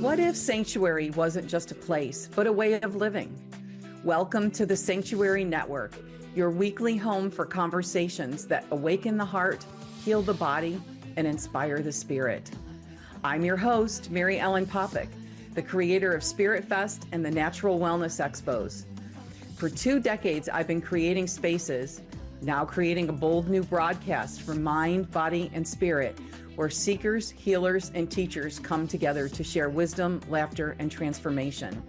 What if Sanctuary wasn't just a place, but a way of living? Welcome to the Sanctuary Network, your weekly home for conversations that awaken the heart, heal the body, and inspire the spirit. I'm your host, Mary Ellen Popyk, the creator of Spirit Fest and the Natural Wellness Expos. For 2 decades, I've been creating spaces, now creating a bold new broadcast for mind, body, and spirit, where seekers, healers, and teachers come together to share wisdom, laughter, and transformation.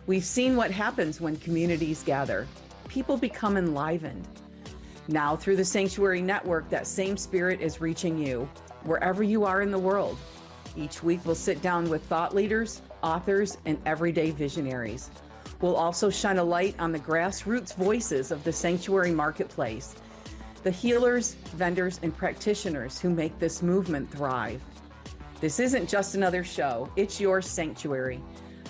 We've seen what happens when communities gather. People become enlivened. Now, through the Sanctuary Network, that same spirit is reaching you, wherever you are in the world. Each week, we'll sit down with thought leaders, authors, and everyday visionaries. We'll also shine a light on the grassroots voices of the Sanctuary Marketplace, the healers, vendors, and practitioners who make this movement thrive. This isn't just another show, it's your sanctuary,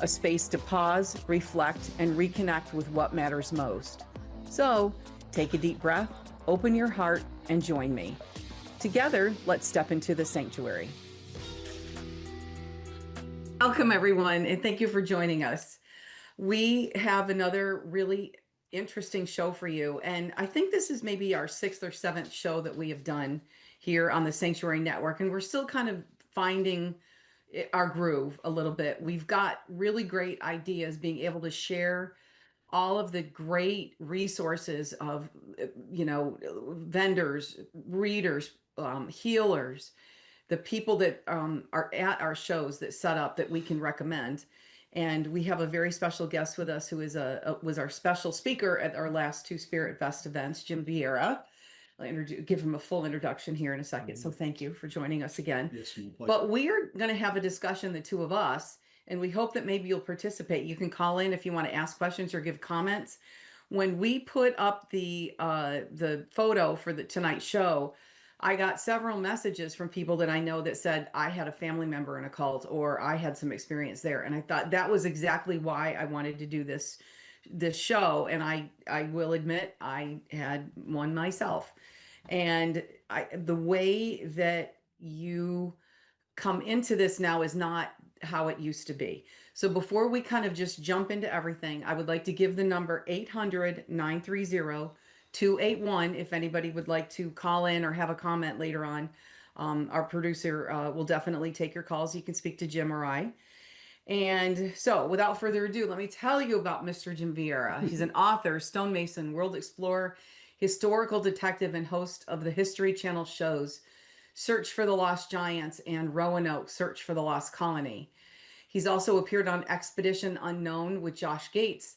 a space to pause, reflect, and reconnect with what matters most. So, take a deep breath, open your heart, and join me. Together, let's step into the sanctuary. Welcome, everyone, and thank you for joining us. We have another really interesting show for you, and I think this is maybe our 6th or 7th show that we have done here on the Sanctuary Network, and we're still kind of finding our groove a little bit. We've got really great ideas, being able to share all of the great resources of, vendors, readers, healers, the people that are at our shows that set up that we can recommend. And we have a very special guest with us who is was our special speaker at our last 2 Spirit Fest events, Jim Vieira. I'll give him a full introduction here in a second. So thank you for joining us again. Yes, my pleasure. But we are going to have a discussion, the 2 of us, and we hope that maybe you'll participate. You can call in if you want to ask questions or give comments. When we put up the photo for tonight's show, I got several messages from people that I know that said, I had a family member in a cult, or I had some experience there. And I thought that was exactly why I wanted to do this show. And I will admit I had one myself. And the way that you come into this now is not how it used to be. So before we kind of just jump into everything, I would like to give the number 800-930-281 if anybody would like to call in or have a comment later on. Our producer will definitely take your calls. You can speak to Jim or I. And so without further ado, let me tell you about Mr. Jim Vieira. He's an author, stonemason, world explorer, historical detective, and host of the History Channel shows Search for the Lost Giants and Roanoke, Search for the Lost Colony. He's also appeared on Expedition Unknown with Josh Gates,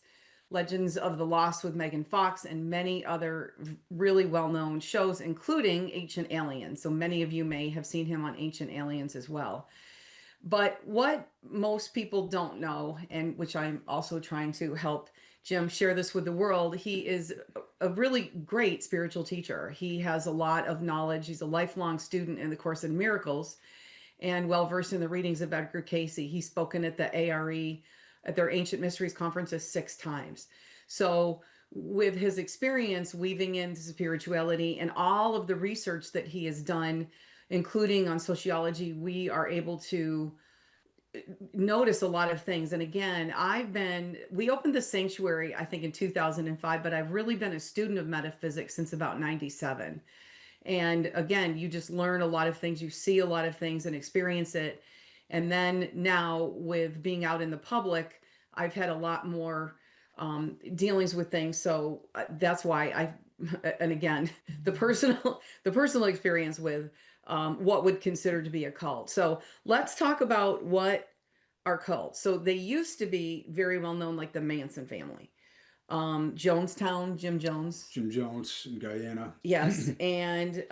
Legends of the Lost with Megan Fox, and many other really well-known shows, including Ancient Aliens. So many of you may have seen him on Ancient Aliens as well. But what most people don't know, and which I'm also trying to help Jim share this with the world, he is a really great spiritual teacher. He has a lot of knowledge. He's a lifelong student in the Course in Miracles and well-versed in the readings of Edgar Cayce. He's spoken at the ARE, at their Ancient Mysteries conferences 6 times. So with his experience weaving into spirituality and all of the research that he has done, including on sociology, we are able to notice a lot of things. And again, we opened the sanctuary, I think in 2005, but I've really been a student of metaphysics since about 97. And again, you just learn a lot of things, you see a lot of things and experience it. And then now with being out in the public, I've had a lot more dealings with things. So that's why and again, the personal experience with what would consider to be a cult. So let's talk about what are cults. So they used to be very well known, like the Manson family. Jonestown, Jim Jones. Jim Jones in Guyana. Yes, and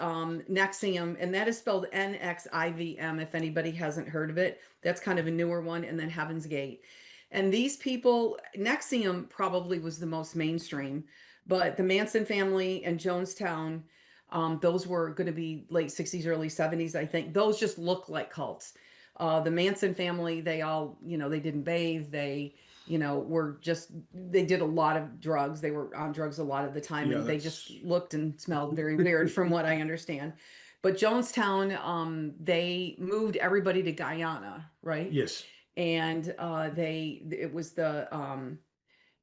Nexium, and that is spelled Nxivm, if anybody hasn't heard of it. That's kind of a newer one, and then Heaven's Gate. And these people, Nexium probably was the most mainstream, but the Manson family and Jonestown, those were going to be late 60s, early 70s, I think. Those just look like cults. The Manson family, they all, they didn't bathe. They, they did a lot of drugs. They were on drugs a lot of the time, and they just looked and smelled very weird from what I understand. But Jonestown, they moved everybody to Guyana, right? Yes. and it was the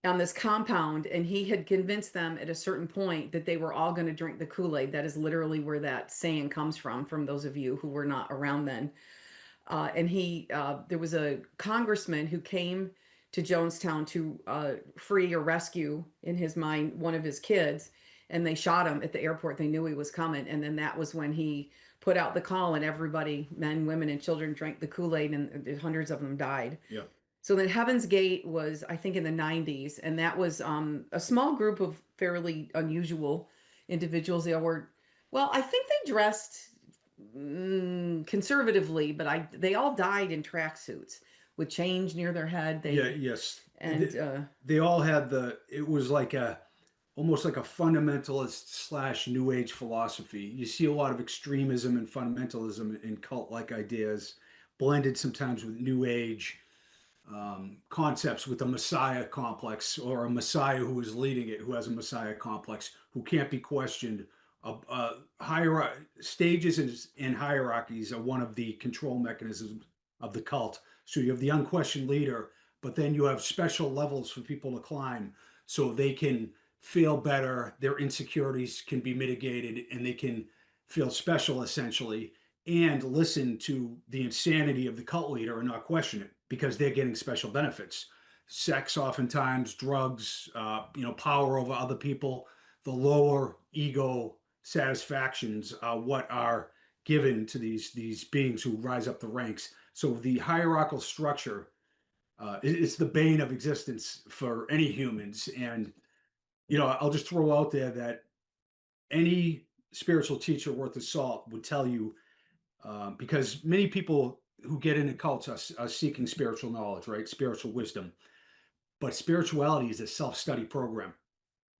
on this compound, and he had convinced them at a certain point that they were all going to drink the Kool-Aid. That is literally where that saying comes from those of you who were not around then. There was a congressman who came to Jonestown to free or rescue, in his mind, one of his kids, and they shot him at the airport. They knew he was coming, and then that was when he put out the call, and everybody, men, women, and children, drank the Kool-Aid, and hundreds of them died. Yeah. So then Heaven's Gate was, I think, in the 90s, and that was a small group of fairly unusual individuals. They were, well, I think they dressed conservatively, but they all died in tracksuits with chains near their head. Yeah, yes. And They all had it was like almost like a fundamentalist slash new age philosophy. You see a lot of extremism and fundamentalism in cult like ideas, blended sometimes with new age concepts, with a messiah complex, or a messiah who is leading it, who has a messiah complex, who can't be questioned. Stages and hierarchies are one of the control mechanisms of the cult. So you have the unquestioned leader, but then you have special levels for people to climb so they can feel better, their insecurities can be mitigated, and they can feel special essentially, and listen to the insanity of the cult leader and not question it because they're getting special benefits. Sex, oftentimes, drugs, power over other people, the lower ego satisfactions are what are given to these beings who rise up the ranks. So the hierarchical structure is the bane of existence for any humans. And I'll just throw out there that any spiritual teacher worth of salt would tell you, because many people who get into cults are seeking spiritual knowledge, right? Spiritual wisdom. But spirituality is a self-study program.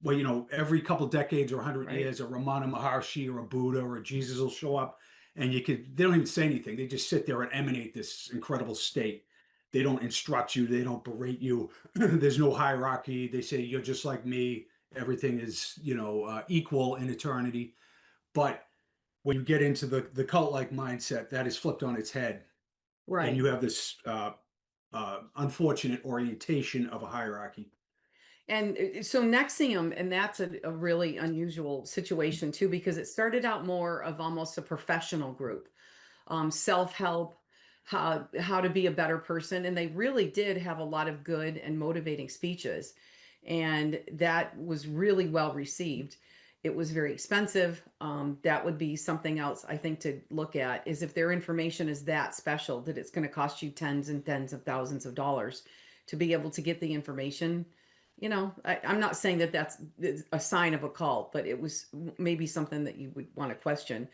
Well, every couple decades or 100 right, years, a Ramana Maharshi or a Buddha or a Jesus will show up, and they don't even say anything. They just sit there and emanate this incredible state. They don't instruct you. They don't berate you. There's no hierarchy. They say, you're just like me. Everything is, equal in eternity. But when you get into the cult-like mindset, that is flipped on its head, and right. you have this unfortunate orientation of a hierarchy. And so Nexium, and that's a really unusual situation too, because it started out more of almost a professional group, self-help, how to be a better person, and they really did have a lot of good and motivating speeches, and that was really well received. It was very expensive. That would be something else I think to look at, is if their information is that special that it's going to cost you tens and tens of thousands of dollars to be able to get the information. I'm not saying that that's a sign of a cult, but it was maybe something that you would want to question.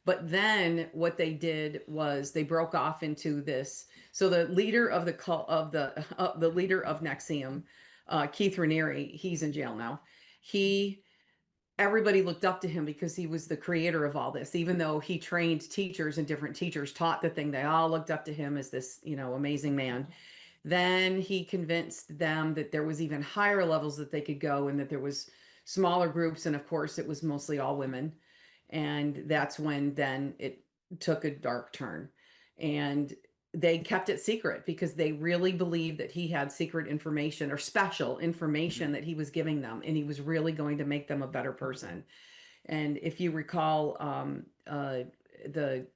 But then what they did was they broke off into this. So the leader of the cult of the leader of Nexium, Keith Raniere, he's in jail now. He Everybody looked up to him because he was the creator of all this. Even though he trained teachers and different teachers taught the thing, they all looked up to him as this, amazing man. Then he convinced them that there was even higher levels that they could go, and that there was smaller groups, and of course it was mostly all women. And that's when then it took a dark turn. And they kept it secret because they really believed that he had secret information or special information that he was giving them, and he was really going to make them a better person. And if you recall, the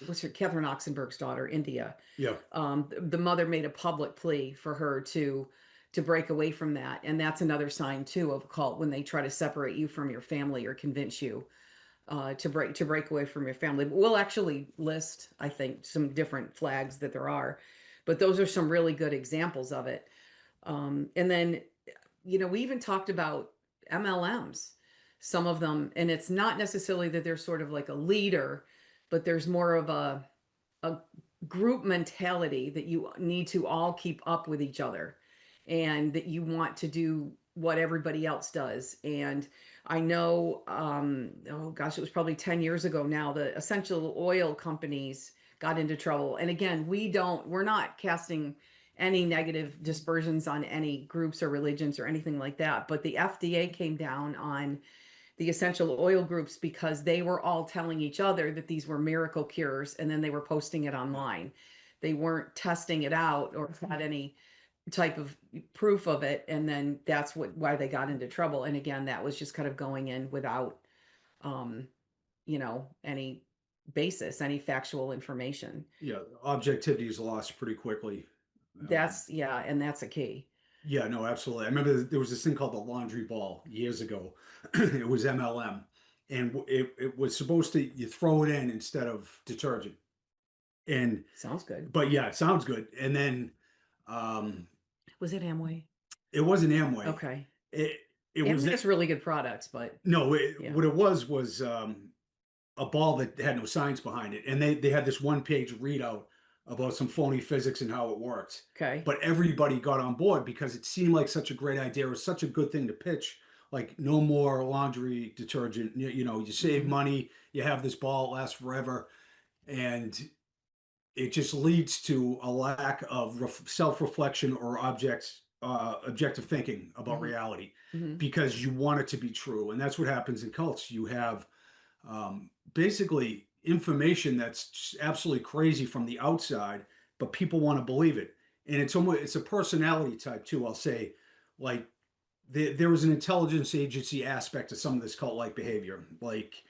what's her Catherine Oxenberg's daughter, India, Yeah. the mother made a public plea for her to break away from that, and that's another sign too of a cult, when they try to separate you from your family or convince you to break away from your family. But we'll actually list, I think, some different flags that there are, but those are some really good examples of it. And then, we even talked about MLMs, some of them, and it's not necessarily that they're sort of like a leader, but there's more of a group mentality that you need to all keep up with each other, and that you want to do what everybody else does. And I know, oh gosh, it was probably 10 years ago now, the essential oil companies got into trouble. And again, we're not casting any negative dispersions on any groups or religions or anything like that, but the FDA came down on the essential oil groups because they were all telling each other that these were miracle cures, and then they were posting it online. they weren't testing it out or had any type of proof of it, and then that's why they got into trouble. And again, that was just kind of going in without um any basis, any factual information. Yeah, objectivity is lost pretty quickly. Um, That's yeah, and that's a key. yeah, no, absolutely. I remember there was this thing called the laundry ball years ago. It was MLM, and it was supposed to you throw it in instead of detergent. And Sounds good. but yeah, it sounds good. And then um, Was it Amway? it wasn't Amway. Okay. It it was Amway that has really good products, but no. yeah. What it was a ball that had no science behind it, and they had this one page readout about some phony physics and how it worked. Okay. But everybody got on board because it seemed like such a great idea. It was such a good thing to pitch. Like no more laundry detergent. You save Mhm. money. You have this ball, it lasts forever, and it just leads to a lack of self-reflection or objective thinking about Mhm. reality Mhm. because you want it to be true, and that's what happens in cults. You have basically information that's absolutely crazy from the outside, but people want to believe it, and it's a personality type too. I'll say, like there was an intelligence agency aspect to some of this cult-like behavior, like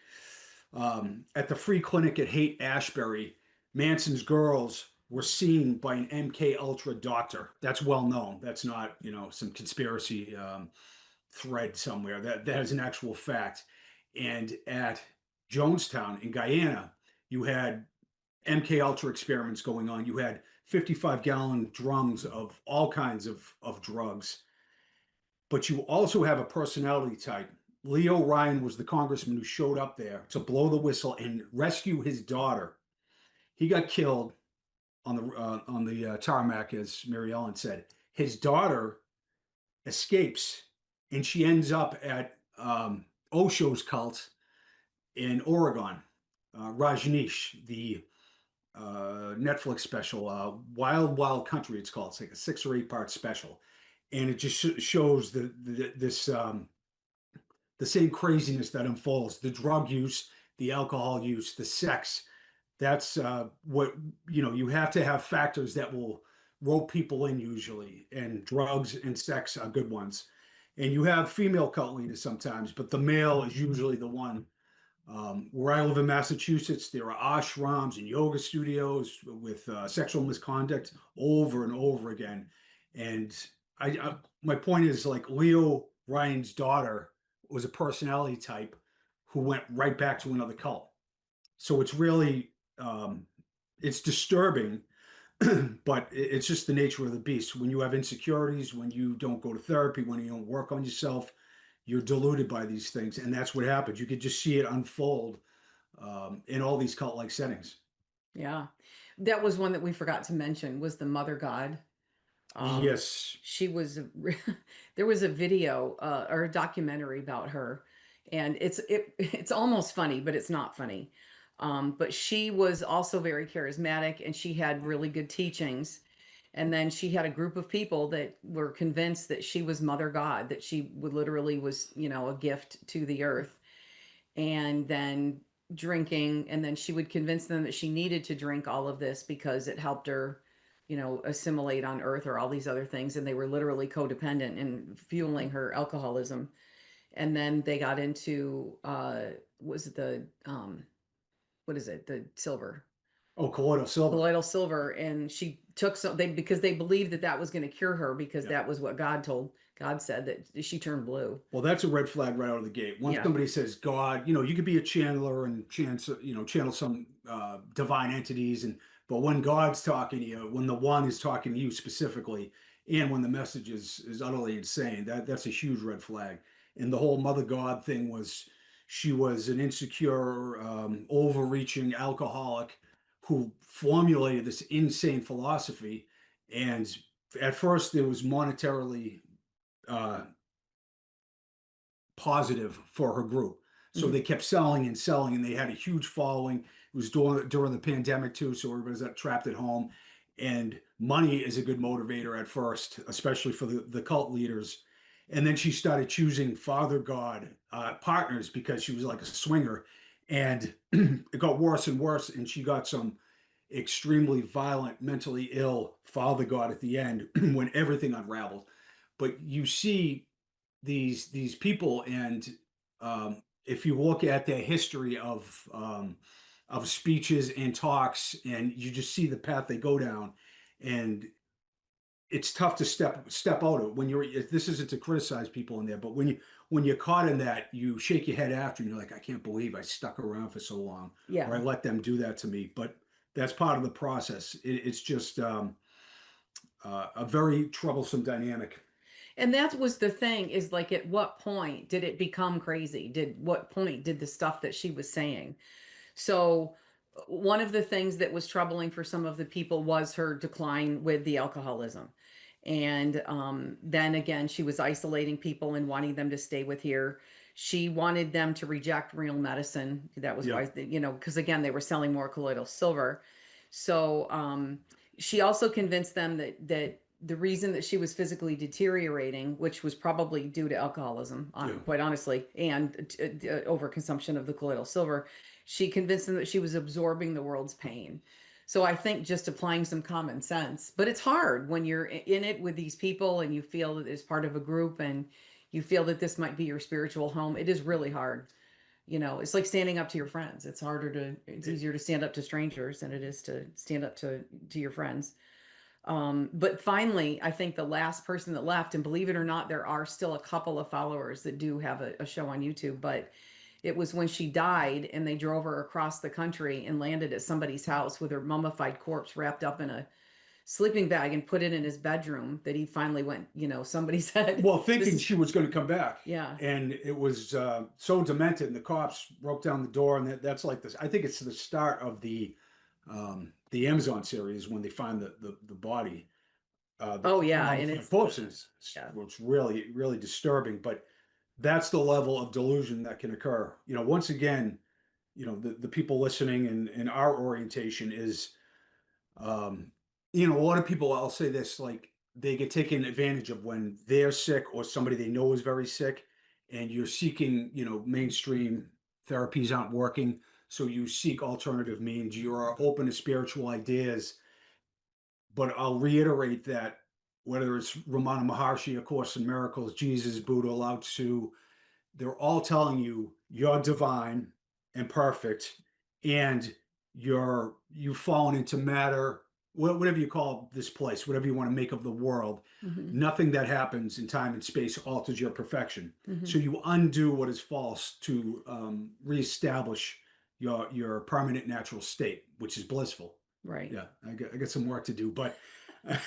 at the free clinic at Haight Ashbury, Manson's girls were seen by an MK Ultra doctor. That's well known. That's not some conspiracy thread somewhere. That is an actual fact. And at Jonestown in Guyana, you had MK Ultra experiments going on. You had 55-gallon drums of all kinds of drugs, but you also have a personality type. Leo Ryan was the congressman who showed up there to blow the whistle and rescue his daughter. He got killed on the tarmac, as Mary Ellen said. His daughter escapes, and she ends up at Osho's cult in Oregon. Rajneesh, the Netflix special, Wild Wild Country. It's called. It's like a 6 or 8 part special, and it just shows this the same craziness that unfolds: the drug use, the alcohol use, the sex. That's what you have to have factors that will rope people in usually, and drugs and sex are good ones. And you have female cult leaders sometimes, but the male is usually the one. Where I live in Massachusetts, there are ashrams and yoga studios with sexual misconduct over and over again. And my point is, like, Leo Ryan's daughter was a personality type who went right back to another cult. So it's really it's disturbing, but it's just the nature of the beast. When you have insecurities, when you don't go to therapy, when you don't work on yourself, you're deluded by these things, and that's what happens. You could just see it unfold in all these cult-like settings. Yeah. That was one that we forgot to mention was the mother god. Um, Yes. she was there was a video or a documentary about her, and it's almost funny, but it's not funny. But she was also very charismatic, and she had really good teachings. And then she had a group of people that were convinced that she was Mother God, that she would literally was, a gift to the earth. And then drinking, and then she would convince them that she needed to drink all of this because it helped her assimilate on earth or all these other things, and they were literally codependent and fueling her alcoholism. And then they got into was it the what is it, the silver, Oh, colloidal silver. colloidal silver, and she took some, they because they believed that that was going to cure her, because Yeah. that was what God said, that she turned blue. Well, that's a red flag right out of the gate. Once Yeah. somebody says God, you could be a channeler and channel some divine entities, but when God's talking to you, when the one is talking to you specifically, and when the message is utterly insane, that's a huge red flag. And the whole Mother God thing was, she was an insecure, overreaching alcoholic who formulated this insane philosophy, and at first it was monetarily uh, positive for her group. So Mhm. they kept selling and selling, and they had a huge following. It was during the pandemic too, so everybody's trapped at home. And money is a good motivator at first, especially for the cult leaders. And then she started choosing Father God partners because she was like a swinger, and it got worse and worse. And she got some extremely violent, mentally ill father god at the end when everything unravels. But you see these people, and if you look at their history of speeches and talks, and you just see the path they go down, and it's tough to step out of it when you're. This isn't to criticize people in there, but when you're caught in that, you shake your head after, and you're like, I can't believe I stuck around for so long, or I Yeah. let them do that to me. But that's part of the process. It's just a very troublesome dynamic. And that was the thing, is like, at what point did it become crazy? What point did the stuff that she was saying? So, one of the things that was troubling for some of the people was her decline with the alcoholism. And then again, she was isolating people and wanting them to stay with here. She wanted them to reject real medicine. That was Yeah. why, because again, they were selling more colloidal silver. So she also convinced them that the reason that she was physically deteriorating, which was probably due to alcoholism, Yeah. quite honestly, and overconsumption of the colloidal silver, she convinced them that she was absorbing the world's pain. So I think just applying some common sense, but it's hard when you're in it with these people and you feel that it's part of a group and you feel that this might be your spiritual home. It is really hard. It's like standing up to your friends. It's It- easier to stand up to strangers than it is to stand up to your friends. But finally, I think the last person that left, and believe it or not, there are still a couple of followers that do have a show on YouTube, but it was when she died and they drove her across the country and landed at somebody's house with her mummified corpse wrapped up in a sleeping bag and put it in his bedroom that he finally went, somebody said, well, this thinking is, she was going to come back, yeah. and it was so demented, and the cops broke down the door, and that's like this. I think it's the start of the Amazon series when they find the body, Oh, the yeah. And mummified corpse, and yeah. it's really really disturbing. But that's the level of delusion that can occur. Once again, the people listening, and our orientation is, um, a lot of people, I'll say this, like, they get taken advantage of when they're sick or somebody they know is very sick, and you're seeking, mainstream therapies aren't working. So you seek alternative means. You're open to spiritual ideas. But I'll reiterate that whether it's Ramana Maharshi, A Course in Miracles, Jesus, Buddha, Lao Tzu, they're all telling you you're divine and perfect, and you've fallen into matter, whatever you call this place, whatever you want to make of the world. Hmm. Nothing that happens in time and space alters your perfection. So Hmm. you undo what is false to reestablish your permanent natural state, which is blissful. Right. Yeah, I got some work to do, but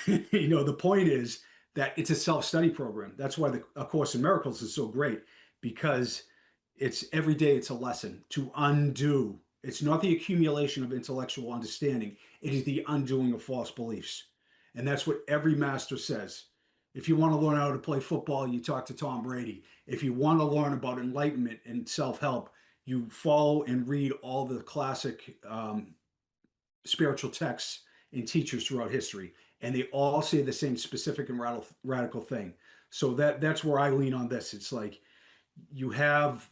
the point is that it's a self-study program. That's why the A Course in Miracles is so great, because it's every day it's a lesson to undo. It's not the accumulation of intellectual understanding, it is the undoing of false beliefs. And that's what every master says. If you want to learn how to play football, you talk to Tom Brady. If you want to learn about enlightenment and self-help, you follow and read all the classic spiritual texts and teachers throughout history, and they all say the same specific and radical thing. So that's where I lean on this. It's like you have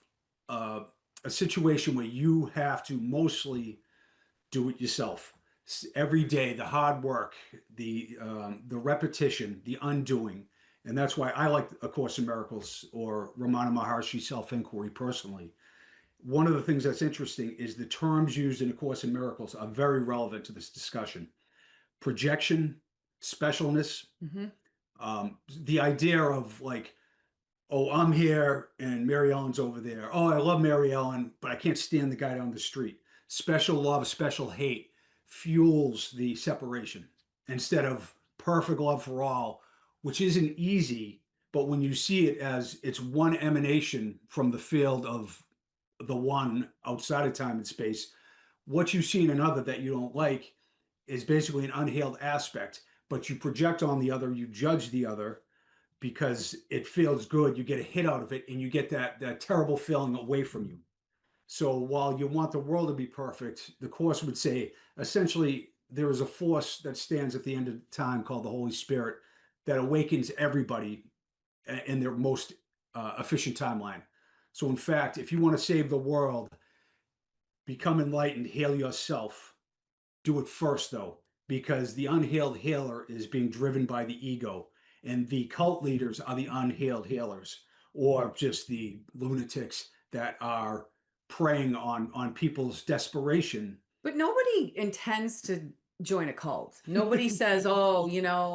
uh, a situation where you have to mostly do it yourself every day. The hard work, the repetition, the undoing, and that's why I like A Course in Miracles or Ramana Maharshi Self Inquiry personally. One of the things that's interesting is the terms used in A Course in Miracles are very relevant to this discussion: projection, specialness, Hmm. the idea of like, oh, I'm here and Mary Ellen's over there. Oh, I love Mary Ellen, but I can't stand the guy down the street. Special love, special hate fuels the separation instead of perfect love for all, which isn't easy. But when you see it as it's one emanation from the field of the one outside of time and space, what you see in another that you don't like is basically an unhealed aspect, but you project on the other, you judge the other because it feels good. You get a hit out of it, and you get that terrible feeling away from you. So while you want the world to be perfect, the course would say essentially there is a force that stands at the end of time called the Holy Spirit that awakens everybody in their most efficient timeline. So in fact, if you want to save the world, become enlightened, heal yourself, do it first, though, because the unhealed healer is being driven by the ego, and the cult leaders are the unhealed healers, or just the lunatics that are preying on people's desperation. But nobody intends to join a cult. Nobody says, "Oh,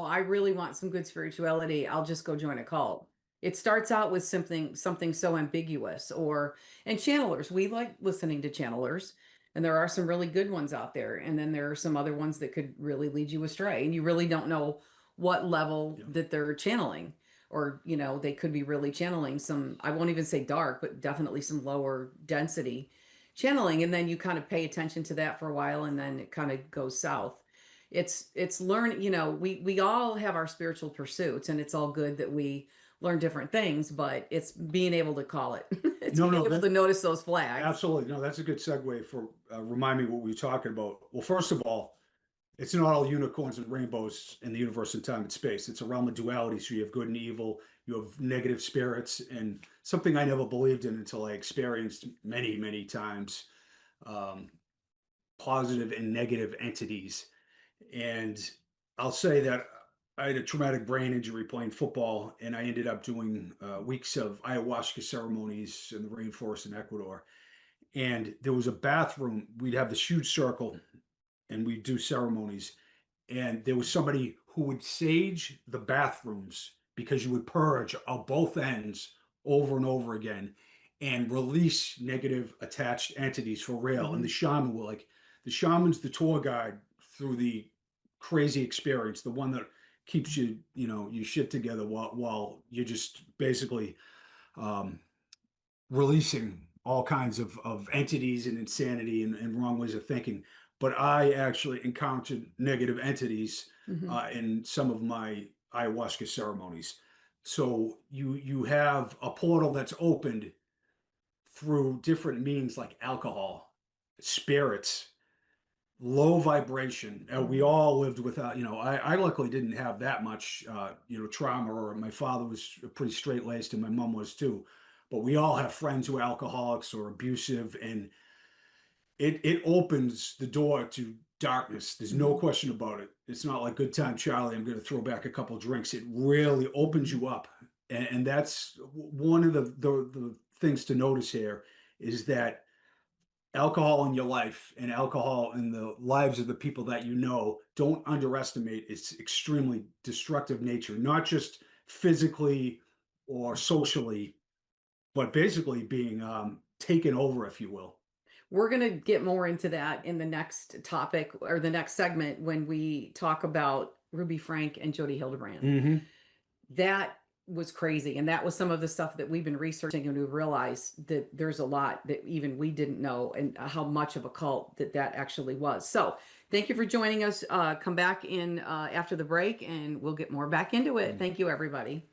I really want some good spirituality. I'll just go join a cult." It starts out with something so ambiguous, and channelers. We like listening to channelers, and there are some really good ones out there, and then there are some other ones that could really lead you astray, and you really don't know what level Yeah. that they're channeling. Or, they could be really channeling some, I won't even say dark, but definitely some lower density channeling, and then you kind of pay attention to that for a while, and then it kind of goes south. It's learn, we all have our spiritual pursuits, and it's all good that we learn different things, but it's being able to call it. It's No, being no, able that to notice those flags. absolutely no. That's a good segue for remind me what we were talking about. Well, first of all, it's not all unicorns and rainbows in the universe and time and space. It's a realm of duality. So you have good and evil, you have negative spirits, and something I never believed in until I experienced many, many times, um, positive and negative entities. And I'll say that I had a traumatic brain injury playing football, and I ended up doing weeks of ayahuasca ceremonies in the rainforest in Ecuador. And there was a bathroom. We'd have this huge circle, and we'd do ceremonies, and there was somebody who would sage the bathrooms because you would purge on both ends over and over again and release negative attached entities for real. And Hmm. the shaman will like the shaman's the tour guide through the crazy experience, the one that keeps you, you shit together while you're just basically um, releasing all kinds of entities and insanity and wrong ways of thinking. But I actually encountered negative entities Hmm. in some of my ayahuasca ceremonies. So you have a portal that's opened through different means like alcohol, spirits, low vibration. We Hmm. all lived without, I luckily didn't have that much, trauma, or my father was pretty straight laced and my mom was too. But we all have friends who are alcoholics or abusive, and it opens the door to darkness. There's no Hmm. question about it. It's not like Good Time Charlie, I'm going to throw back a couple drinks. It really opens Hmm. you up. And that's one of the things to notice here is that alcohol in your life and alcohol in the lives of the people that you know, don't underestimate its extremely destructive nature, not just physically or socially, but basically being taken over, if you will. We're going to get more into that in the next topic or the next segment when we talk about Ruby Frank and Jody Hildebrand. Hmm. That was crazy. And that was some of the stuff that we've been researching, and we realized that there's a lot that even we didn't know, and how much of a cult that actually was. So thank you for joining us. Come back in after the break, and we'll get more back into it. Thank you, everybody.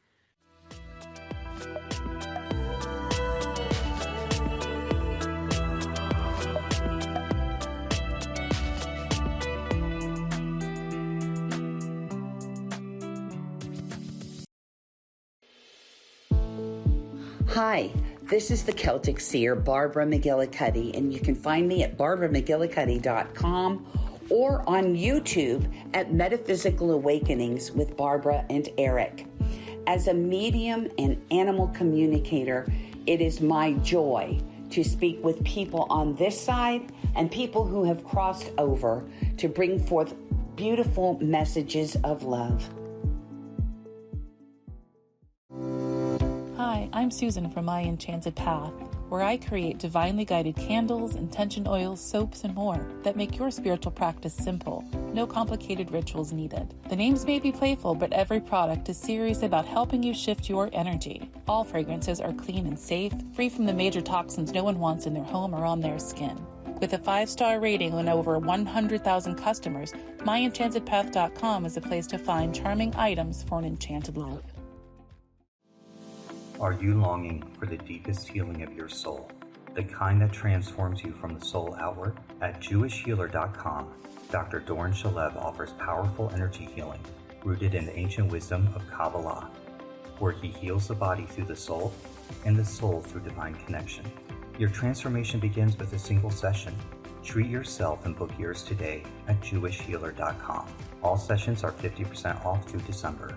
Hi, this is the Celtic seer, Barbara McGillicuddy, and you can find me at barbaramcgillicuddy.com or on YouTube at Metaphysical Awakenings with Barbara and Eric. As a medium and animal communicator, it is my joy to speak with people on this side and people who have crossed over to bring forth beautiful messages of love. Hi, I'm Susan from My Enchanted Path, where I create divinely guided candles, intention oils, soaps, and more that make your spiritual practice simple. No complicated rituals needed. The names may be playful, but every product is serious about helping you shift your energy. All fragrances are clean and safe, free from the major toxins no one wants in their home or on their skin. With a 5-star rating and over 100,000 customers, MyEnchantedPath.com is a place to find charming items for an enchanted life. Are you longing for the deepest healing of your soul? The kind that transforms you from the soul outward? At JewishHealer.com, Dr. Doran Shalev offers powerful energy healing rooted in the ancient wisdom of Kabbalah, where he heals the body through the soul and the soul through divine connection. Your transformation begins with a single session. Treat yourself and book yours today at jewishhealer.com. All sessions are 50% off through December.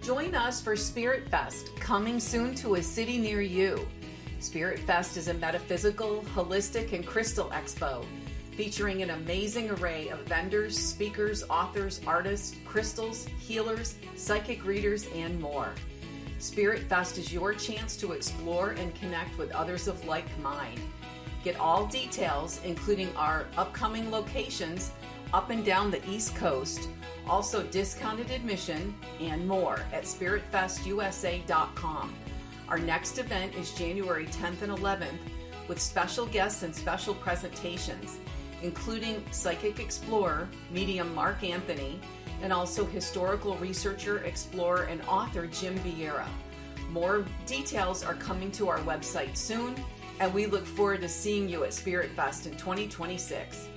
Join us for Spirit Fest, coming soon to a city near you. Spirit Fest is a metaphysical, holistic, and crystal expo featuring an amazing array of vendors, speakers, authors, artists, crystals, healers, psychic readers, and more. Spirit Fest is your chance to explore and connect with others of like mind. Get all details, including our upcoming locations up and down the East Coast, also discounted admission, and more at spiritfestusa.com. Our next event is January 10th and 11th with special guests and special presentations, including psychic explorer, medium Mark Anthony, and also historical researcher, explorer, and author Jim Vieira. More details are coming to our website soon, and we look forward to seeing you at Spirit Fest in 2026.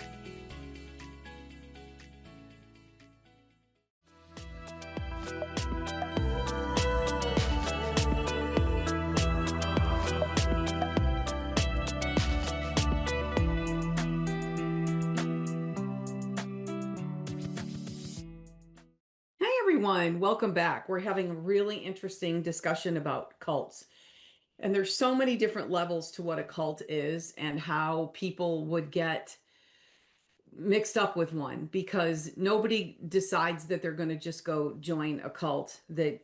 Everyone, welcome back. We're having a really interesting discussion about cults. And there's so many different levels to what a cult is and how people would get mixed up with one, because nobody decides that they're going to just go join a cult that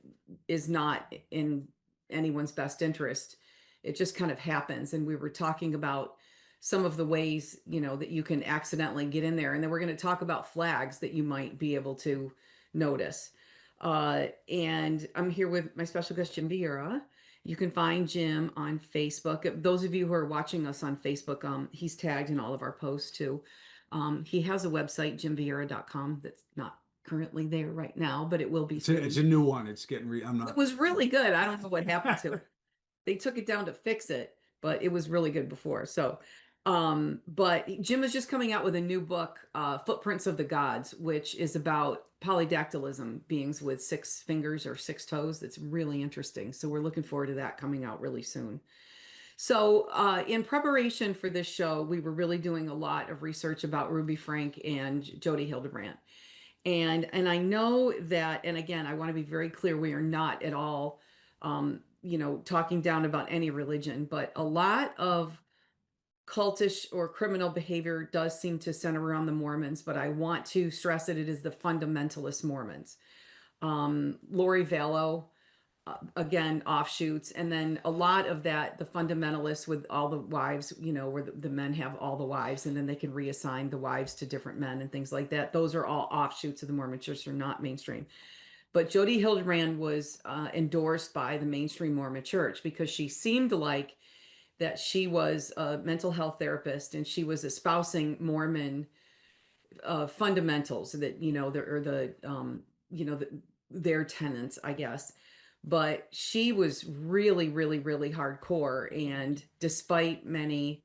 is not in anyone's best interest. It just kind of happens. And we were talking about some of the ways, that you can accidentally get in there. And then we're going to talk about flags that you might be able to notice. And I'm here with my special guest, Jim Vieira. You can find Jim on Facebook. Those of you who are watching us on Facebook, he's tagged in all of our posts too. He has a website, jimvieira.com, that's not currently there right now, but it will be soon. It's a new one. It's getting It was really good. I don't know what happened to it. They took it down to fix it, but it was really good before. So, but Jim is just coming out with a new book, Footprints of the Gods, which is about polydactylism, beings with 6 fingers or 6 toes. That's really interesting. So we're looking forward to that coming out really soon. So in preparation for this show, we were really doing a lot of research about Ruby Frank and Jody Hildebrandt. And I know that, and again, I want to be very clear, we are not at all, talking down about any religion, but a lot of cultish or criminal behavior does seem to center around the Mormons, but I want to stress that it is the fundamentalist Mormons. Lori Vallow, again, offshoots, and then a lot of that, the fundamentalists with all the wives, where the men have all the wives, and then they can reassign the wives to different men and things like that. Those are all offshoots of the Mormon Church. They're not mainstream. But Jody Hildebrandt was endorsed by the mainstream Mormon Church because she seemed like that she was a mental health therapist and she was espousing Mormon fundamentals that, their tenets, I guess. But she was really, really, really hardcore. And despite many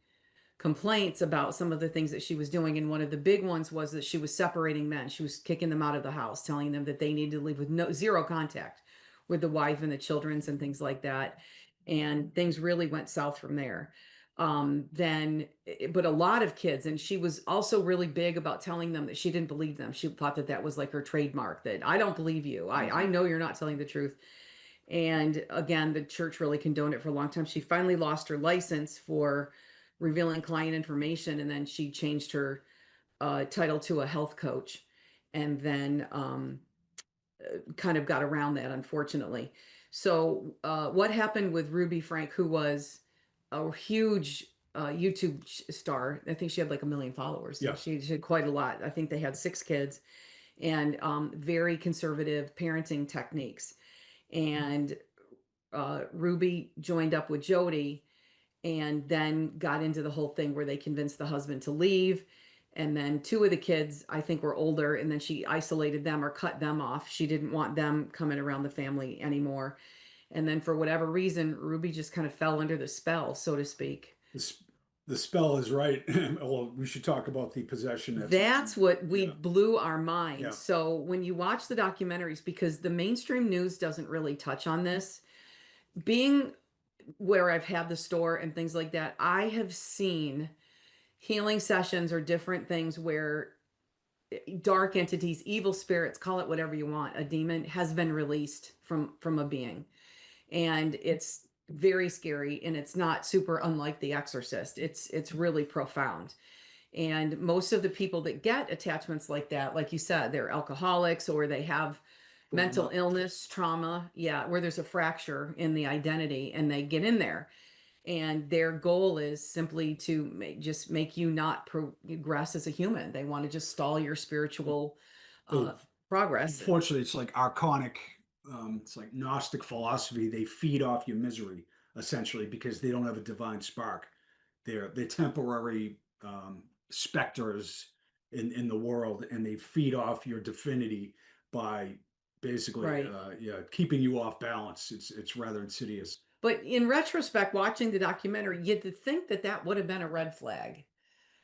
complaints about some of the things that she was doing, and one of the big ones was that she was separating men. She was kicking them out of the house, telling them that they needed to leave with zero contact with the wife and the children's and things like that. And things really went south from there. But a lot of kids, and she was also really big about telling them that she didn't believe them. She thought that that was like her trademark, that I don't believe you. I know you're not telling the truth. And again, the church really condoned it for a long time. She finally lost her license for revealing client information, and then she changed her title to a health coach, and then kind of got around that, unfortunately. So what happened with Ruby Frank, who was a huge YouTube star? I think she had like 1 million followers. So yeah. She had quite a lot. I think they had 6 kids, and very conservative parenting techniques. And Ruby joined up with Jody and then got into the whole thing where they convinced the husband to leave. And then 2 of the kids, I think, were older, and then she isolated them or cut them off. She didn't want them coming around the family anymore. And then for whatever reason, Ruby just kind of fell under the spell, so to speak. The spell is right. Well, we should talk about the possession. That's what blew our minds. Yeah. So when you watch the documentaries, because the mainstream news doesn't really touch on this, being where I've had the store and things like that, I have seen healing sessions or different things where dark entities, evil spirits, call it whatever you want, a demon has been released from a being. And it's very scary, and it's not super unlike The Exorcist. It's really profound. And most of the people that get attachments like that, like you said, they're alcoholics or they have mental illness, trauma, yeah, where there's a fracture in the identity and they get in there. And their goal is simply to just make you not progress as a human. They want to just stall your spiritual So, uh, progress. unfortunately, it's like archonic, it's like Gnostic philosophy. They feed off your misery essentially because they don't have a divine spark. They're temporary specters in the world, and they feed off your divinity by basically Right. yeah, keeping you off balance. It's rather insidious. But in retrospect, watching the documentary, you'd think that that would have been a red flag.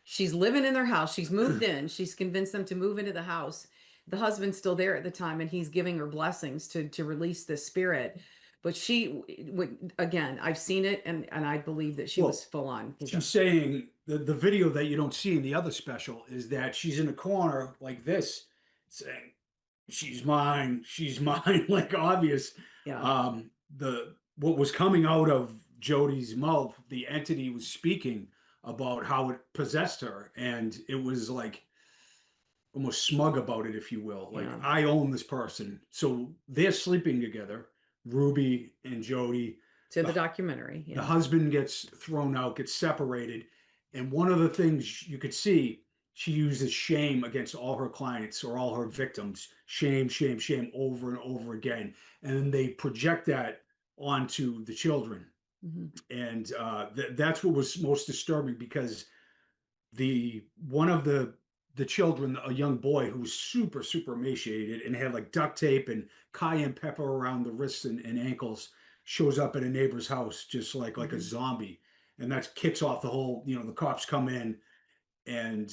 She's living in their house. She's moved in. She's convinced them to move into the house. The husband's still there at the time, and he's giving her blessings to release the spirit. But she would again. I've seen it, and I believe that she was Well, full on she's possessed. saying the video that you don't see in the other special is that she's in a corner like this, saying, she's mine," like obvious. Yeah, The what was coming out of Jody's mouth, the entity was speaking about how it possessed her, and it was like almost smug about it, if you will. Like, yeah. I own this person. So they're sleeping together, Ruby and Jody. To the The documentary, the yeah. husband gets thrown out, gets separated. And one of the things you could see, she uses shame against all her clients or all her victims. Shame, shame, shame over and over again. And then they project that onto the children. Hmm. And that's what was most disturbing because the one of the children, a young boy who was super super emaciated and had like duct tape and cayenne pepper around the wrists and ankles, shows up at a neighbor's house just like a Hmm. zombie, and that kicks off the whole. The cops come in, and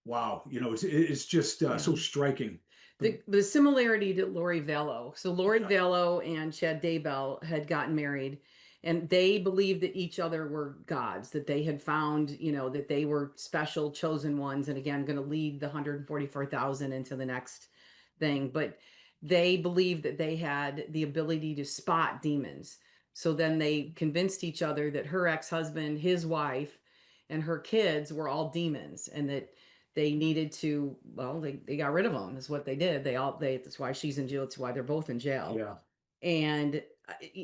wow, it's just Yeah. so striking. The The similarity to Lori Vallow. So Lori Vallow and Chad Daybell had gotten married, and they believed that each other were gods, that they had found, that they were special chosen ones, and again, going to lead the 144,000 into the next thing. But they believed that they had the ability to spot demons. So then they convinced each other that her ex-husband, his wife, and her kids were all demons, and that they needed to, well, they got rid of them is what they did. That's why she's in jail. It's why they're both in jail. Yeah. And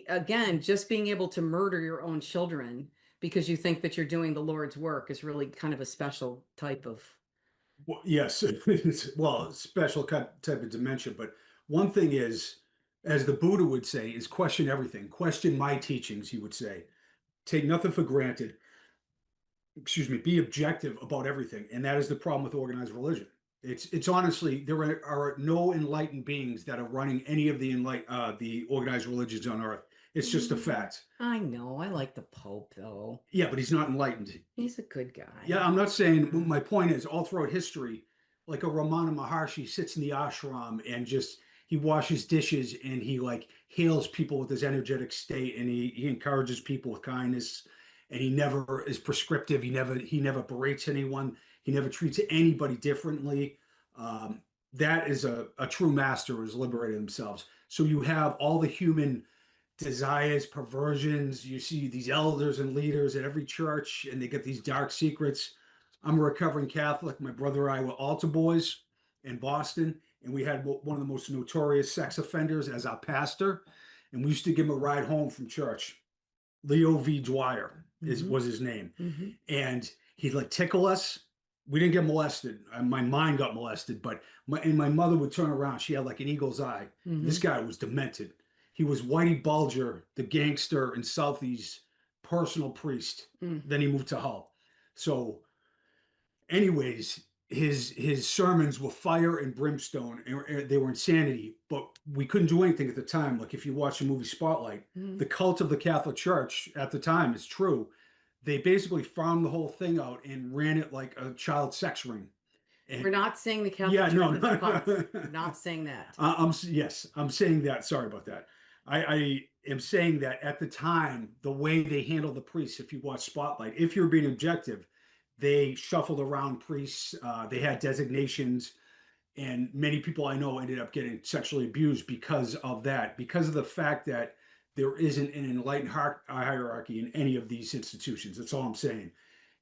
again, just being able to murder your own children because you think that you're doing the Lord's work is really kind of a special type of. Well, yes, well, special type of dementia. But one thing is, as the Buddha would say, is question everything. Question my teachings, he would say. Take nothing for granted. Excuse me. Be objective about everything, and that is the problem with organized religion. It's honestly, there are no enlightened beings that are running any of the organized religions on earth. It's just a fact. I know. I like the Pope though. Yeah, but he's not enlightened. He's a good guy. Yeah, I'm not saying. My point is, all throughout history, like a Ramana Maharshi sits in the ashram and just he washes dishes and he like heals people with his energetic state, and he encourages people with kindness, and he never is prescriptive. He never berates anyone. He never treats anybody differently. Um, that is a true master who has liberated themselves. So you have all the human desires, perversions. You see these elders and leaders at every church, and they get these dark secrets. I'm a recovering Catholic. My brother and I were altar boys in Boston, and we had one of the most notorious sex offenders as our pastor, and we used to give him a ride home from church. Leo V. Dwyer Hmm. was his name, Hmm. and he'd like tickle us. We didn't get molested. My mind got molested, but my mother would turn around. She had like an eagle's eye. This Hmm. guy was demented. He was Whitey Bulger, the gangster in Southie's personal priest. Mm. Then he moved to Hull. So, anyways, his sermons were fire and brimstone, and they were insanity. But we couldn't do anything at the time. Like if you watch the movie Spotlight, Mm. the cult of the Catholic Church at the time is true. They basically found the whole thing out and ran it like a child sex ring. And We're not saying the Catholic yeah, Church no, is a cult. no. We're not saying that. Yes, I'm saying that. Sorry about that. I am saying that at the time, the way they handled the priests, if you watch Spotlight, if you're being objective, they shuffled around priests. They had designations, and many people I know ended up getting sexually abused because of that, because of the fact that there isn't an enlightened hierarchy in any of these institutions. That's all I'm saying.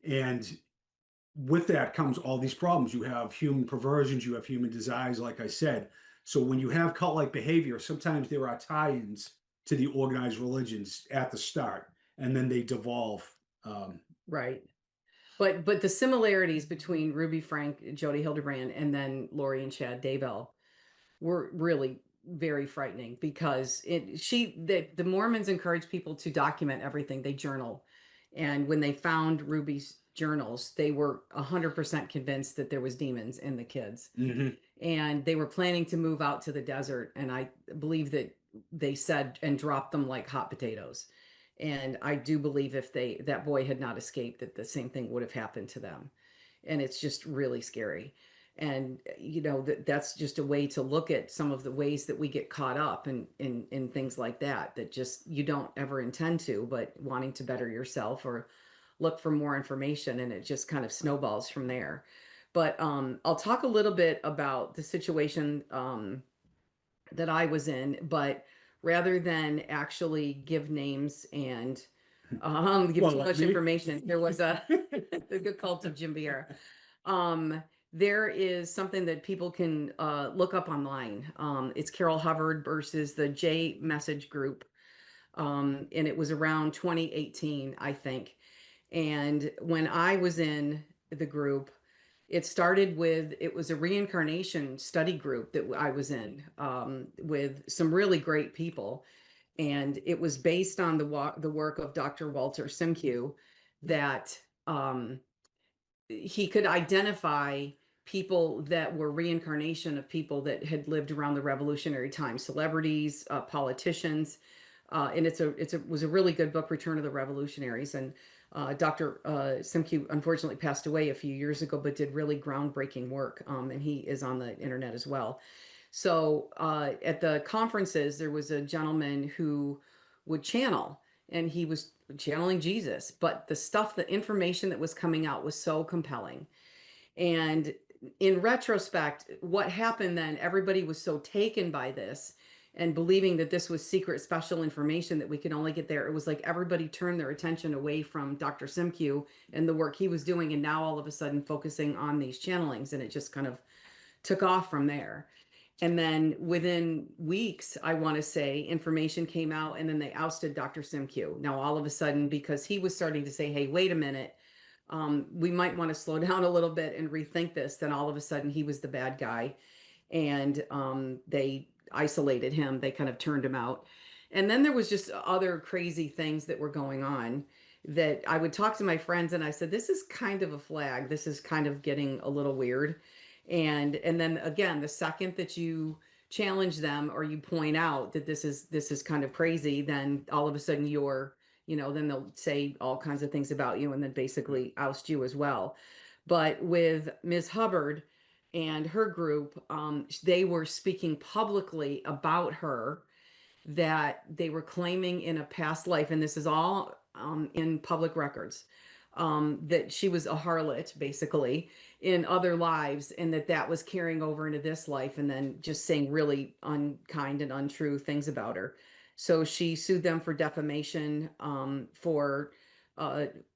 And with that comes all these problems. You have human perversions, you have human desires, like I said. So when you have cult like behavior, sometimes there are tie ins to the organized religions at the start, and then they devolve. Um, Right. But the similarities between Ruby Frank, Jody Hildebrand, and then Lori and Chad Daybell were really very frightening, because the Mormons encourage people to document everything. They journal. And when they found Ruby's journals, they were 100% convinced that there was demons in the kids. mhm. And they were planning to move out to the desert, and I believe that they said and dropped them like hot potatoes. And I do believe if that boy had not escaped, that the same thing would have happened to them. And it's just really scary. And that's just a way to look at some of the ways that we get caught up in things like that, that just you don't ever intend to, but wanting to better yourself or look for more information, and it just kind of snowballs from there. But I'll talk a little bit about the situation that I was in, but rather than actually give names and give Well, too like much me. information, there was the good cult of Jim Vieira. Um, there is something that people can look up online. It's Carol Hubbard versus the J Message Group, and it was around 2018, I think. And when I was in the group, it was a reincarnation study group that I was in, with some really great people. And it was based on the work of Dr. Walter Simcoe, that he could identify people that were reincarnation of people that had lived around the revolutionary time, celebrities, politicians. And it was a really good book, Return of the Revolutionaries. And Dr. Simke unfortunately passed away a few years ago, but did really groundbreaking work. And he is on the internet as well. So at the conferences, there was a gentleman who would channel, and he was channeling Jesus, but the information that was coming out was so compelling. And in retrospect, what happened then, everybody was so taken by this and believing that this was secret special information that we could only get there. It was like everybody turned their attention away from Dr. Simcoe and the work he was doing, and now all of a sudden focusing on these channelings, and it just kind of took off from there. And then within weeks, I want to say, information came out, and then they ousted Dr. Simcoe. Now, all of a sudden, because he was starting to say, hey, wait a minute, we might want to slow down a little bit and rethink this, then all of a sudden he was the bad guy. And they isolated him, they kind of turned him out. And then there was just other crazy things that were going on, that I would talk to my friends and I said, this is kind of a flag. This is kind of getting a little weird. And then again, the second that you challenge them or you point out that this is kind of crazy, then all of a sudden then they'll say all kinds of things about you and then basically oust you as well. But with Ms. Hubbard and her group, they were speaking publicly about her, that they were claiming in a past life, and this is all in public records, that she was a harlot basically in other lives, and that was carrying over into this life, and then just saying really unkind and untrue things about her. So she sued them for defamation, for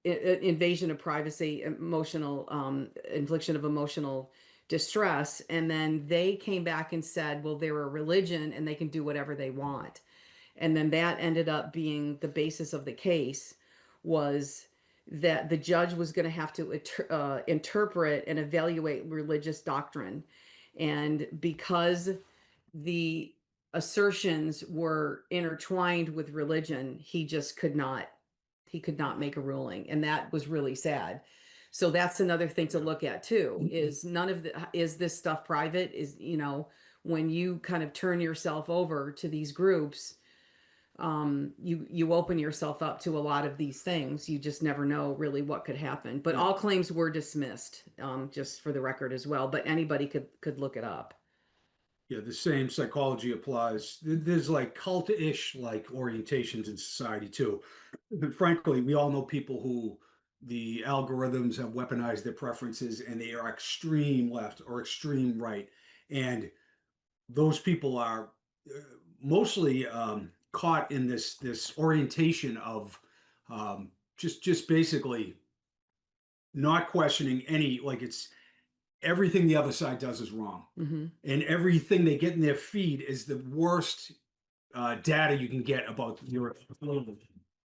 invasion of privacy, emotional infliction of emotional distress. And then they came back and said, well, they're a religion and they can do whatever they want. And then that ended up being the basis of the case, was that the judge was going to have to interpret and evaluate religious doctrine. And because the assertions were intertwined with religion, he could not make a ruling. And that was really sad. So that's another thing to look at too, is is this stuff private? When you kind of turn yourself over to these groups, you open yourself up to a lot of these things. You just never know really what could happen. But all claims were dismissed, just for the record as well. But anybody could look it up. Yeah, the same psychology applies. There's like cult-ish like orientations in society too. And frankly, we all know people who the algorithms have weaponized their preferences and they are extreme left or extreme right. And those people are uh, mostly caught in this orientation of just basically not questioning any like it's everything the other side does is wrong, Hmm. and everything they get in their feed is the worst data you can get about your right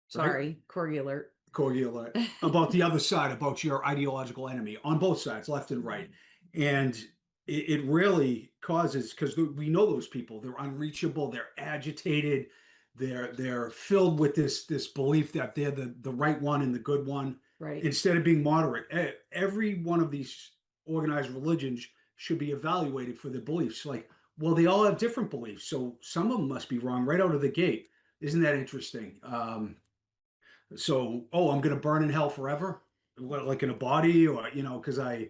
Sorry, corgi alert. cordial about the other side, about your ideological enemy on both sides, left and right. And it really causes, because we know those people, they're unreachable, they're agitated, they're filled with this belief that they're the right one and the good one, Right. instead of being moderate. Every one of these organized religions should be evaluated for their beliefs. Like, well, they all have different beliefs, so some of them must be wrong right out of the gate. Isn't that interesting? So, oh, I'm going to burn in hell forever, like in a body, or because I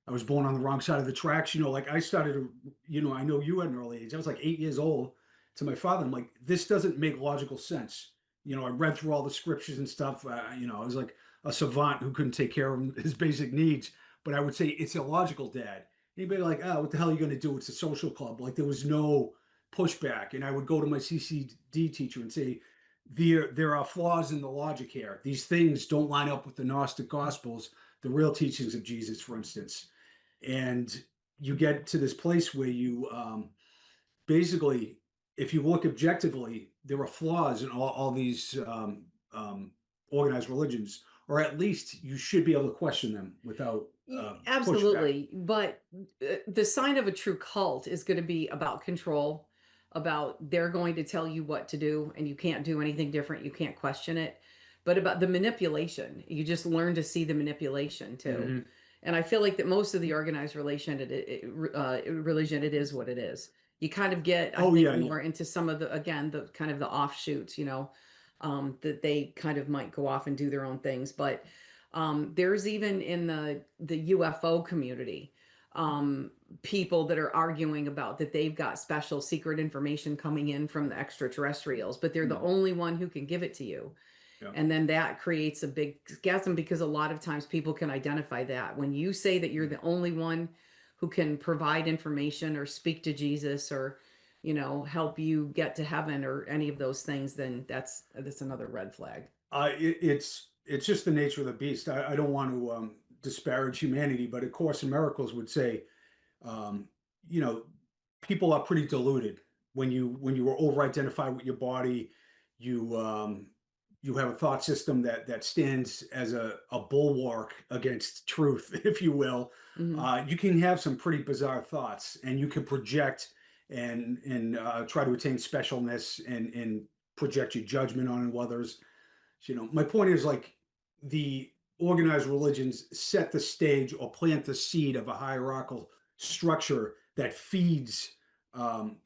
was born on the wrong side of the tracks. Like I started, I know you at an early age. I was like 8 years old to my father. I'm like, this doesn't make logical sense. I read through all the scriptures and stuff. I was like a savant who couldn't take care of his basic needs. But I would say it's illogical, Dad. Anybody like, oh, what the hell are you going to do? It's a social club. Like there was no pushback. And I would go to my CCD teacher and say, there are flaws in the logic here. These things don't line up with the Gnostic Gospels, the real teachings of Jesus, for instance. And you get to this place where you basically, if you look objectively, there are flaws in all these organized religions, or at least you should be able to question them without pushback. Absolutely. But the sign of a true cult is going to be about control, about they're going to tell you what to do and you can't do anything different. You can't question it. But about the manipulation, you just learn to see the manipulation too. Hmm. And I feel like that most of the organized religion, it is what it is. You kind of get, I Oh think, yeah, yeah, more into some of the, again, the kind of the offshoots, that they kind of might go off and do their own things. But there's even in the UFO community, um, people that are arguing about that they've got special secret information coming in from the extraterrestrials, but they're the mm, only one who can give it to you. yeah. And then that creates a big schism because a lot of times people can identify that. When you say that you're Mm. the only one who can provide information or speak to Jesus or, help you get to heaven or any of those things, then that's another red flag. It's just the nature of the beast. I don't want to disparage humanity, but A Course in Miracles would say um, you know, people are pretty deluded when you are over identified with your body. You um, you have a thought system that stands as a bulwark against truth, if you will. Hmm. You can have some pretty bizarre thoughts, and you can project and try to attain specialness and project your judgment on others. My point is like the organized religions set the stage or plant the seed of a hierarchical structure that feeds um,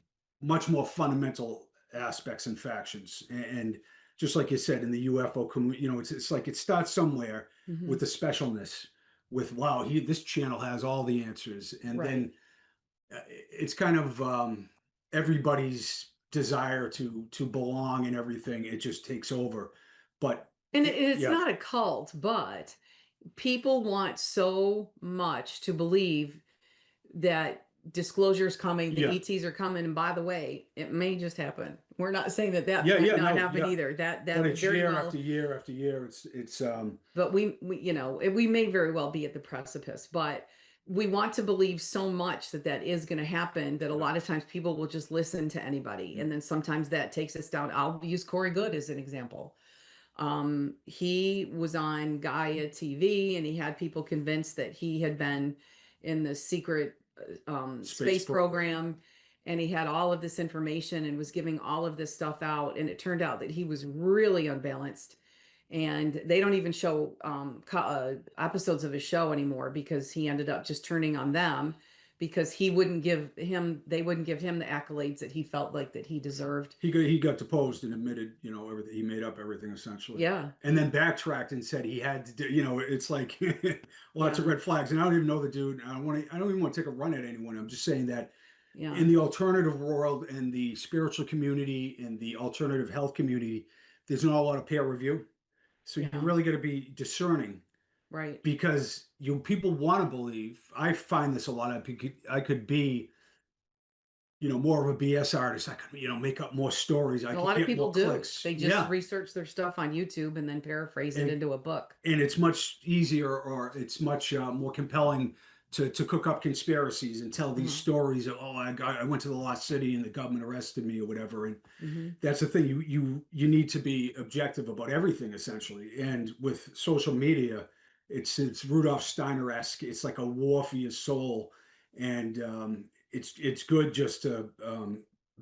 much more fundamental aspects and factions. And just like you said in the UFO community, it's like it starts somewhere Hmm. with the specialness, with wow, this channel has all the answers, and Right. then it's kind of everybody's desire to belong and everything. It just takes over. But And it's yeah, not a cult, but people want so much to believe that disclosure is coming, the yeah, ETs are coming, and by the way, it may just happen. We're not saying that that yeah, might yeah, not no, happen yeah. either. That But that it's very year well, after year after year. It's but we may very well be at the precipice, but we want to believe so much that that is going to happen that a yeah, lot of times people will just listen to anybody, mm, and then sometimes that takes us down. I'll use Corey Good as an example. He was on Gaia TV and he had people convinced that he had been in the secret space space program. program, and he had all of this information and was giving all of this stuff out. And it turned out that he was really unbalanced. And they don't even show episodes of his show anymore because he ended up just turning on them because they wouldn't give him the accolades that he felt like that he deserved. He got deposed and admitted, everything. He made up everything essentially, Yeah. and then backtracked and said he had to do. It's like lots of Yeah. red flags. And I don't even know the dude. I don't even want to take a run at anyone. I'm just saying that Yeah. in the alternative world and the spiritual community and the alternative health community, there's not a lot of peer review. So you Yeah. really got to be discerning Right. because people want to believe. I find this a lot. I could be more of a BS artist. I could make up more stories. I A could lot of get people more do. clicks. They just Yeah, research their stuff on YouTube and then paraphrase it and into a book. it's much easier or it's much more compelling to cook up conspiracies and tell these Uh-huh. stories of, oh, I went to the lost city and the government arrested me or whatever. And Hmm. that's the thing, you need to be objective about everything essentially. And with social media, it's Rudolf Steiner-esque. It's like a war for your soul. And it's good just to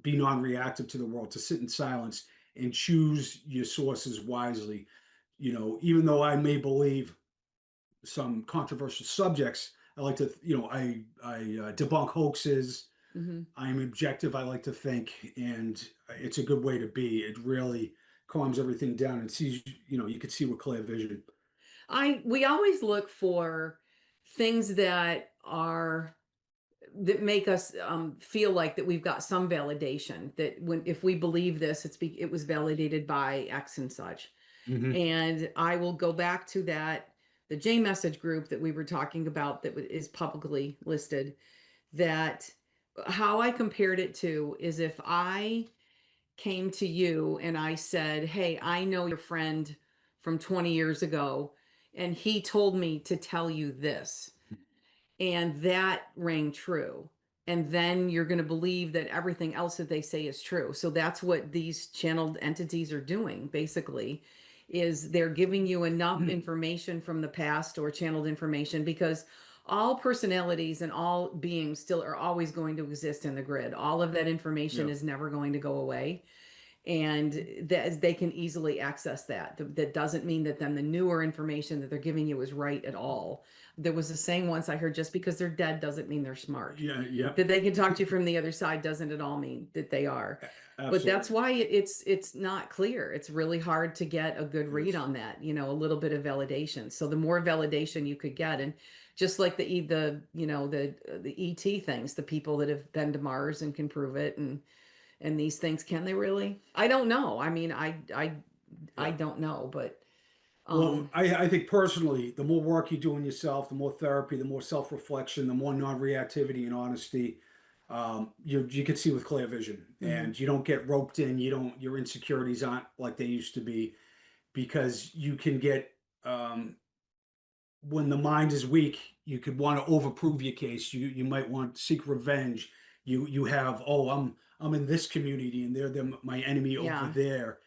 be non-reactive to the world, to sit in silence and choose your sources wisely. Even though I may believe some controversial subjects, I like to, I debunk hoaxes. Hmm. I'm objective, I like to think, and it's a good way to be. It really calms everything down and sees, you can see with clear vision. We always look for things that make us feel like that we've got some validation, that when if we believe this, it was validated by X and such. Hmm. And I will go back to the J message group that we were talking about that is publicly listed. That how I compared it to is if I came to you and I said, "Hey, I know your friend from 20 years ago, and he told me to tell you this." And that rang true. And then you're going to believe that everything else that they say is true. So that's what these channeled entities are doing basically, is they're giving you enough information from the past or channeled information, because all personalities and all beings still are always going to exist in the grid. All of that information Yeah. is never going to go away, and that they can easily access that. That doesn't mean that then the newer information that they're giving you is right at all. There was a saying once I heard, just because they're dead doesn't mean they're smart. Yeah. Yeah. That they can talk to you from the other side doesn't at all mean that they are. But that's Absolutely. why it's not clear. It's really hard to get a good read Yes. on that, a little bit of validation. So the more validation you could get, and just like the ET things, the people that have been to Mars and can prove it, and these things, can they really? I don't know. I mean, I Yeah. don't know, but Well, um I think personally, the more work you do on yourself, the more therapy, the more self-reflection, the more non-reactivity and honesty, you can see with clear vision, mhm. and you don't get roped in. Your insecurities aren't like they used to be, because you can get um, when the mind is weak, you could want to overprove your case. You might want to seek revenge. You have, oh, I'm in this community and they're my enemy over Yeah. there.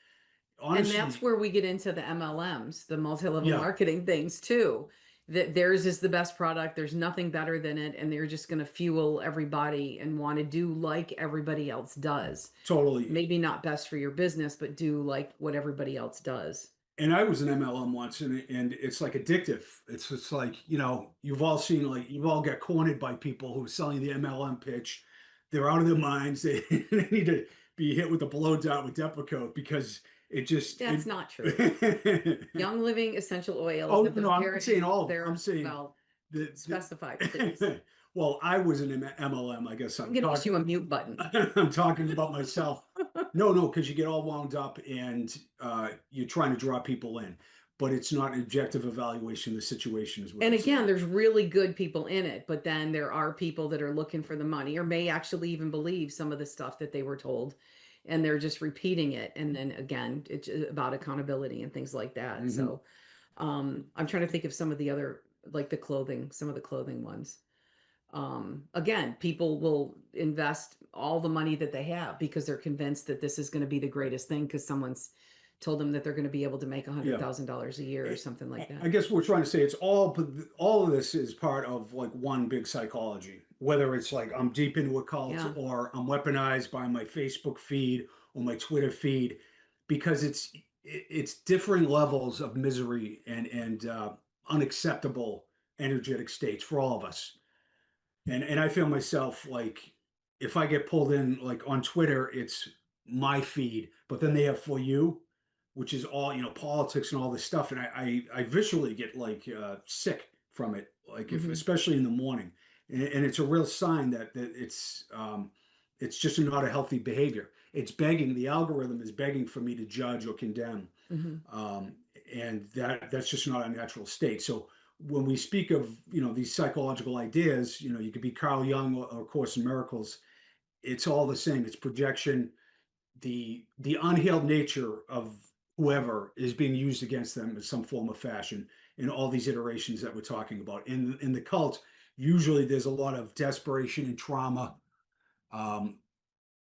And that's Honestly, where we get into the MLMs, the multi-level yeah, marketing things too. That theirs is the best product. There's nothing better than it, and they're just going to fuel everybody and want to do like everybody else does. totally. Maybe not best for your business, but do like what everybody else does. And I was an MLM once, and it's like addictive. It's just like, you've all seen, like, you've all got cornered by people who are selling the MLM pitch. They're out of their minds. They, they need to be hit with a blow dart with Depakote because it just That's not true. it. Young Living essential oils, Oh the no, I'm not saying Bavarian, all of them. I'm they're, saying well, specify, please. the well, I was an MLM. I guess I'm I'm going to talking. issue a mute button. I'm talking about myself. No, because you get all wound up and you're trying to draw people in, but it's not an objective evaluation of the situation, is what And I'm again, saying. there's really good people in it, but then there are people that are looking for the money, or may actually even believe some of the stuff that they were told, and they're just repeating it. And then again, it's about accountability and things like that. Hmm. So I'm trying to think of some of the other, like some of the clothing ones. Again, people will invest all the money that they have because they're convinced that this is going to be the greatest thing, because someone's told them that they're going to be able to make a hundred Yeah. thousand dollars a year or something like I that. guess what we're trying to say, it's all of this is part of like one big psychology. Whether it's like I'm deep into a cult Yeah. or I'm weaponized by my Facebook feed or my Twitter feed, because it's differing levels of misery and unacceptable energetic states for all of us. And I feel myself like, if I get pulled in like on Twitter, it's my feed, but then they have For You, which is all politics and all this stuff, and I visually get like sick from it, like if Hmm. especially in the morning. and it's a real sign that it's just not a healthy behavior. It's begging, the algorithm is begging for me to judge or condemn, Mhm. um, and that's just not a natural state. So when we speak of these psychological ideas, you could be Carl Jung or Course in Miracles. It's all the same. It's projection. The unhealed nature of whoever is being used against them in some form of fashion in all these iterations that we're talking about. In the cult, usually there's a lot of desperation and trauma, um,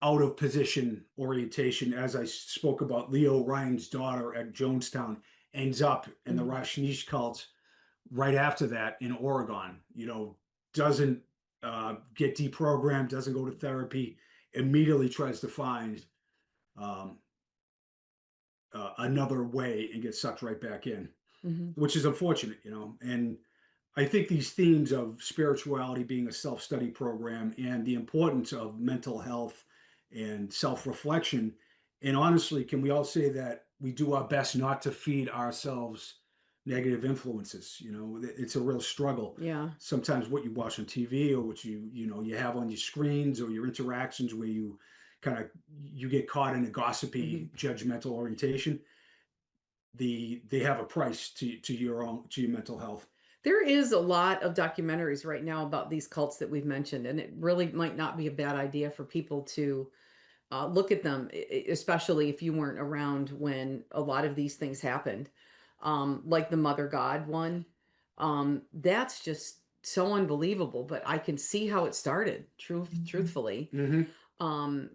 out of position orientation. As I spoke about, Leo Ryan's daughter at Jonestown ends up in the Mhm. Rajneesh cult right after that in Oregon. Doesn't get deprogrammed, doesn't go to therapy, immediately tries to find um, another way and get sucked right back in, Mhm. which is unfortunate. And I think these themes of spirituality being a self study program and the importance of mental health and self reflection. And honestly, can we all say that we do our best not to feed ourselves negative influences? It's a real struggle. Yeah. Sometimes what you watch on TV or what you have on your screens or your interactions where you get caught in a Mhm. gossipy, judgmental orientation. They have a price to your mental health. There is a lot of documentaries right now about these cults that we've mentioned, and it really might not be a bad idea for people to look at them, especially if you weren't around when a lot of these things happened, like the Mother God one. That's just so unbelievable, but I can see how it started, truthfully. Mm-hmm.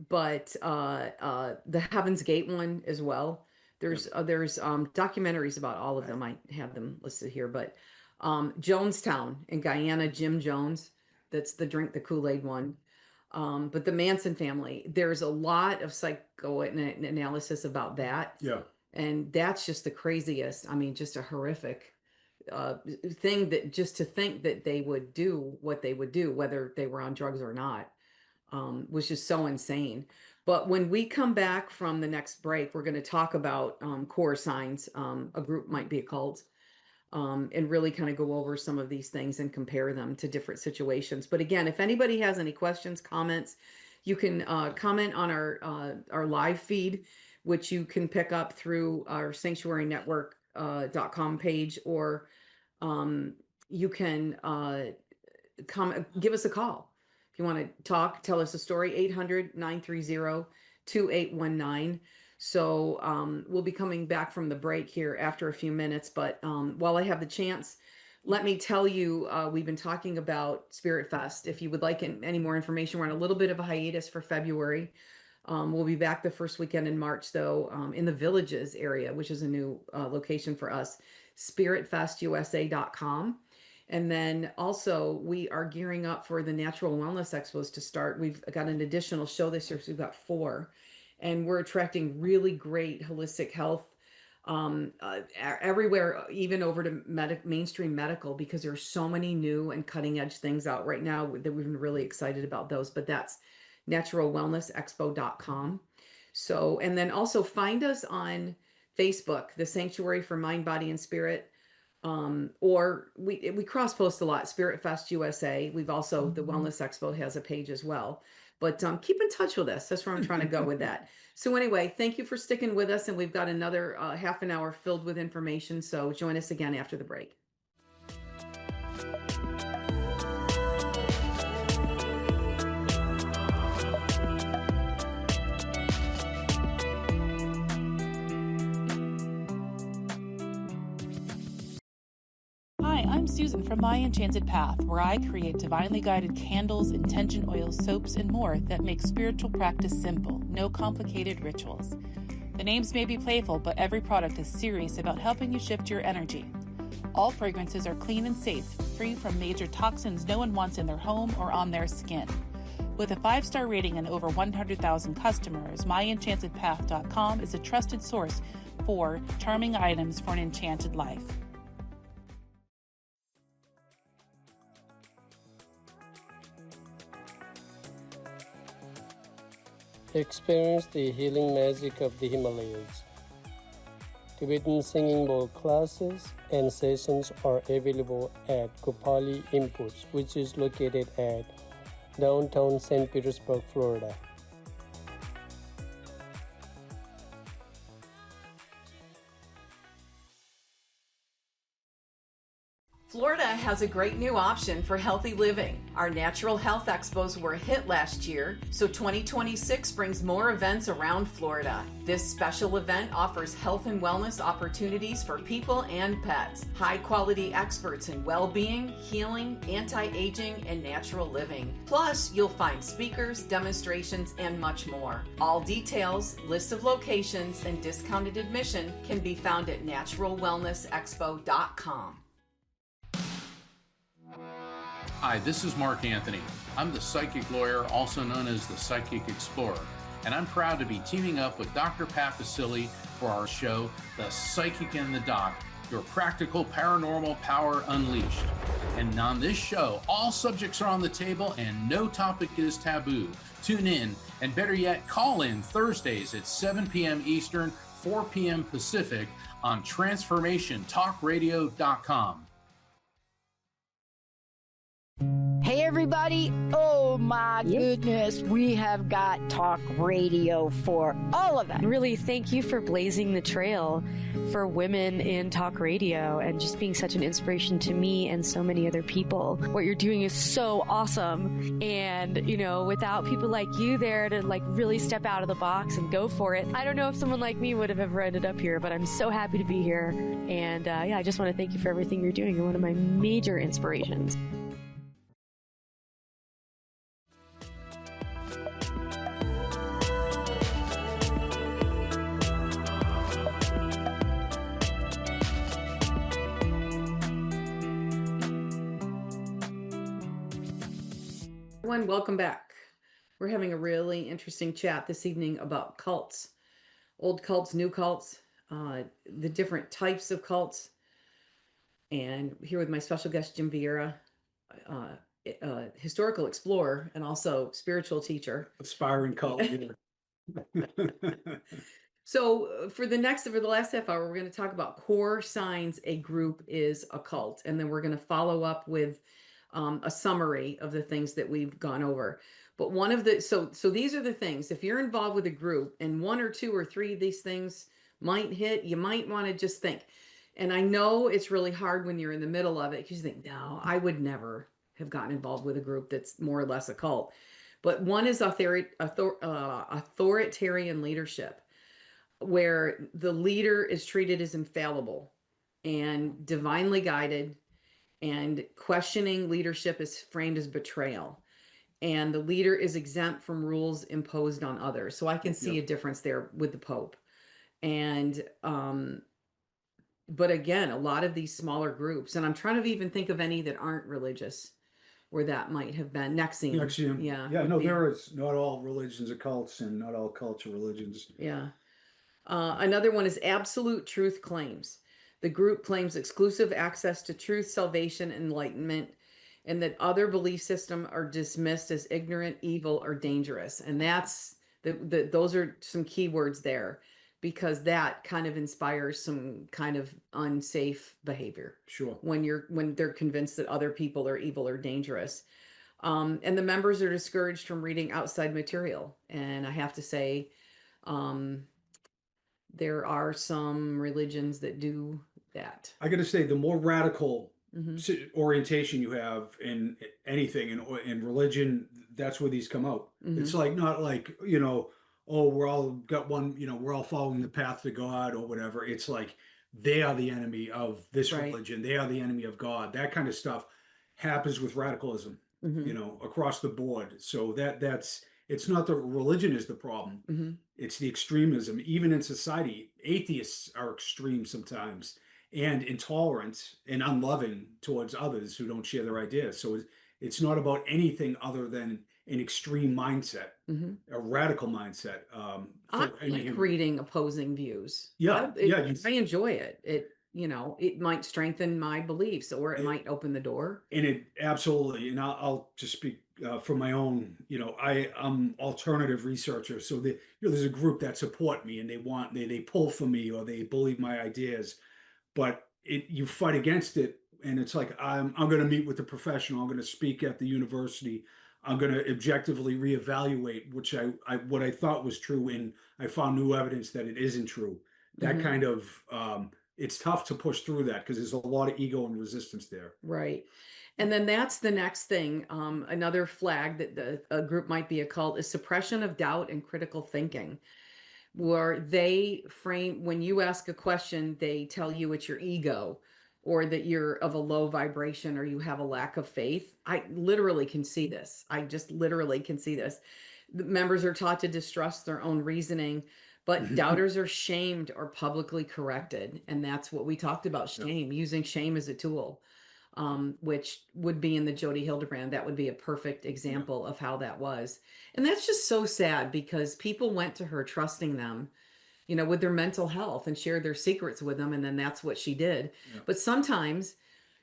But the Heaven's Gate one as well. Yep. There's documentaries about all of them. I have them listed here, but Jonestown in Guyana, Jim Jones, that's the drink the Kool-Aid one. But the Manson family, there's a lot of psychoanalysis about that, Yeah. and that's just the craziest. I mean, just a horrific uh, thing, that just to think that they would do what they would do, whether they were on drugs or not, was just so insane. But when we come back from the next break, we're going to talk about core signs. A group might be a cult, and really kind of go over some of these things and compare them to different situations. But again, if anybody has any questions, comments, you can comment on our live feed, which you can pick up through our sanctuarynetwork.com page, or you can give us a call. If you want to talk, tell us a story, 800-930-2819. So we'll be coming back from the break here after a few minutes. But while I have the chance, let me tell you, we've been talking about Spirit Fest. If you would like any more information, we're on a little bit of a hiatus for February. We'll be back the first weekend in March, though, in the Villages area, which is a new location for us, spiritfestusa.com. And then also, we are gearing up for the Natural Wellness Expos to start. We've got an additional show this year, so we've got 4. And we're attracting really great holistic health everywhere, even over to mainstream medical, because there's so many new and cutting edge things out right now that we've been really excited about those. But that's naturalwellnessexpo.com. So, and then also find us on Facebook, the Sanctuary for Mind, Body, and Spirit. Or we cross post a lot, Spirit Fest USA. We've also, the Wellness Expo has a page as well. But keep in touch with us. That's where I'm trying to go with that. So anyway, thank you for sticking with us, and we've got another half an hour filled with information. So join us again after the break. Hi, I'm Susan from My Enchanted Path, where I create divinely guided candles, intention oils, soaps, and more that make spiritual practice simple, no complicated rituals. The names may be playful, but every product is serious about helping you shift your energy. All fragrances are clean and safe, free from major toxins no one wants in their home or on their skin. With a 5-star rating and over 100,000 customers, MyEnchantedPath.com is a trusted source for charming items for an enchanted life. Experience the healing magic of the Himalayas. Tibetan singing bowl classes and sessions are available at Gopali Inputs, which is located at downtown St. Petersburg, Florida. Florida has a great new option for healthy living. Our Natural Health Expos were a hit last year, so 2026 brings more events around Florida. This special event offers health and wellness opportunities for people and pets. High-quality experts in well-being, healing, anti-aging, and natural living. Plus, you'll find speakers, demonstrations, and much more. All details, lists of locations, and discounted admission can be found at naturalwellnessexpo.com. Hi, this is Mark Anthony. I'm the psychic lawyer, also known as the Psychic Explorer, and I'm proud to be teaming up with Dr. Pat Basili for our show, The Psychic and the Doc, your practical paranormal power unleashed. And on this show, all subjects are on the table and no topic is taboo. Tune in, and better yet, call in Thursdays at 7 p.m. Eastern, 4 p.m. Pacific on TransformationTalkRadio.com. Hey everybody, oh my goodness, we have got talk radio for all of it. Really, thank you for blazing the trail for women in talk radio and just being such an inspiration to me and so many other people. What you're doing is so awesome. And, you know, without people like you there to like really step out of the box and go for it, I don't know if someone like me would have ever ended up here, but I'm so happy to be here. And yeah, I just want to thank you for everything you're doing. You're one of my major inspirations. Everyone, welcome back. We're having a really interesting chat this evening about cults, old cults, new cults, the different types of cults. And here with my special guest, Jim Vieira, historical explorer and also spiritual teacher. Aspiring cult leader. So for the last half hour, we're going to talk about core signs a group is a cult. And then we're going to follow up with a summary of the things that we've gone over. But one of the, so these are the things, if you're involved with a group and one or two or three of these things might hit, you might want to just think. And I know it's really hard when you're in the middle of it because you think, no, I would never have gotten involved with a group that's more or less a cult. But one is authoritarian leadership, where the leader is treated as infallible and divinely guided, and questioning leadership is framed as betrayal. And the leader is exempt from rules imposed on others. So I can see a difference there with the Pope. And, but again, a lot of these smaller groups, and I'm trying to even think of any that aren't religious, where that might have been. Nexium. Yeah, no, there is not all religions are cults and not all cults are religions. Yeah. Another one is absolute truth claims. The group claims exclusive access to truth, salvation, enlightenment, and that other belief systems are dismissed as ignorant, evil, or dangerous. And that's those are some key words there, because that kind of inspires some kind of unsafe behavior. Sure. When they're convinced that other people are evil or dangerous. And the members are discouraged from reading outside material. And I have to say, there are some religions that do that. I got to say, the more radical orientation you have in anything in religion, that's where these come out. It's like, not like, oh, we're all got one, we're all following the path to God or whatever. It's like they are the enemy of this religion. They are the enemy of God. That kind of stuff happens with radicalism, across the board. So it's not the religion is the problem. It's the extremism. Even in society, atheists are extreme sometimes, and intolerant and unloving towards others who don't share their ideas. So it's not about anything other than an extreme mindset, a radical mindset. I like reading opposing views. Yeah, I enjoy it. It might strengthen my beliefs, or it might open the door. And it absolutely, and I'll just speak for my own, I'm alternative researcher. So there's a group that support me and they pull for me or they believe my ideas, but you fight against it. And it's like, I'm going to meet with the professional. I'm going to speak at the university. I'm going to objectively reevaluate, which what I thought was true. And I found new evidence that it isn't true. That Mhm. kind of, it's tough to push through that because there's a lot of ego and resistance there. Right. And then that's the next thing. Another flag that a group might be a cult is suppression of doubt and critical thinking, where they frame when you ask a question, they tell you it's your ego or that you're of a low vibration or you have a lack of faith. I literally can see this. I just literally can see this. The members are taught to distrust their own reasoning, but doubters are shamed or publicly corrected. And that's what we talked about, Yep. shame, using shame as a tool, which would be in the Jody Hildebrand. That would be a perfect example of how that was. And that's just so sad because people went to her trusting them, with their mental health and shared their secrets with them. And then that's what she did. Yeah. But sometimes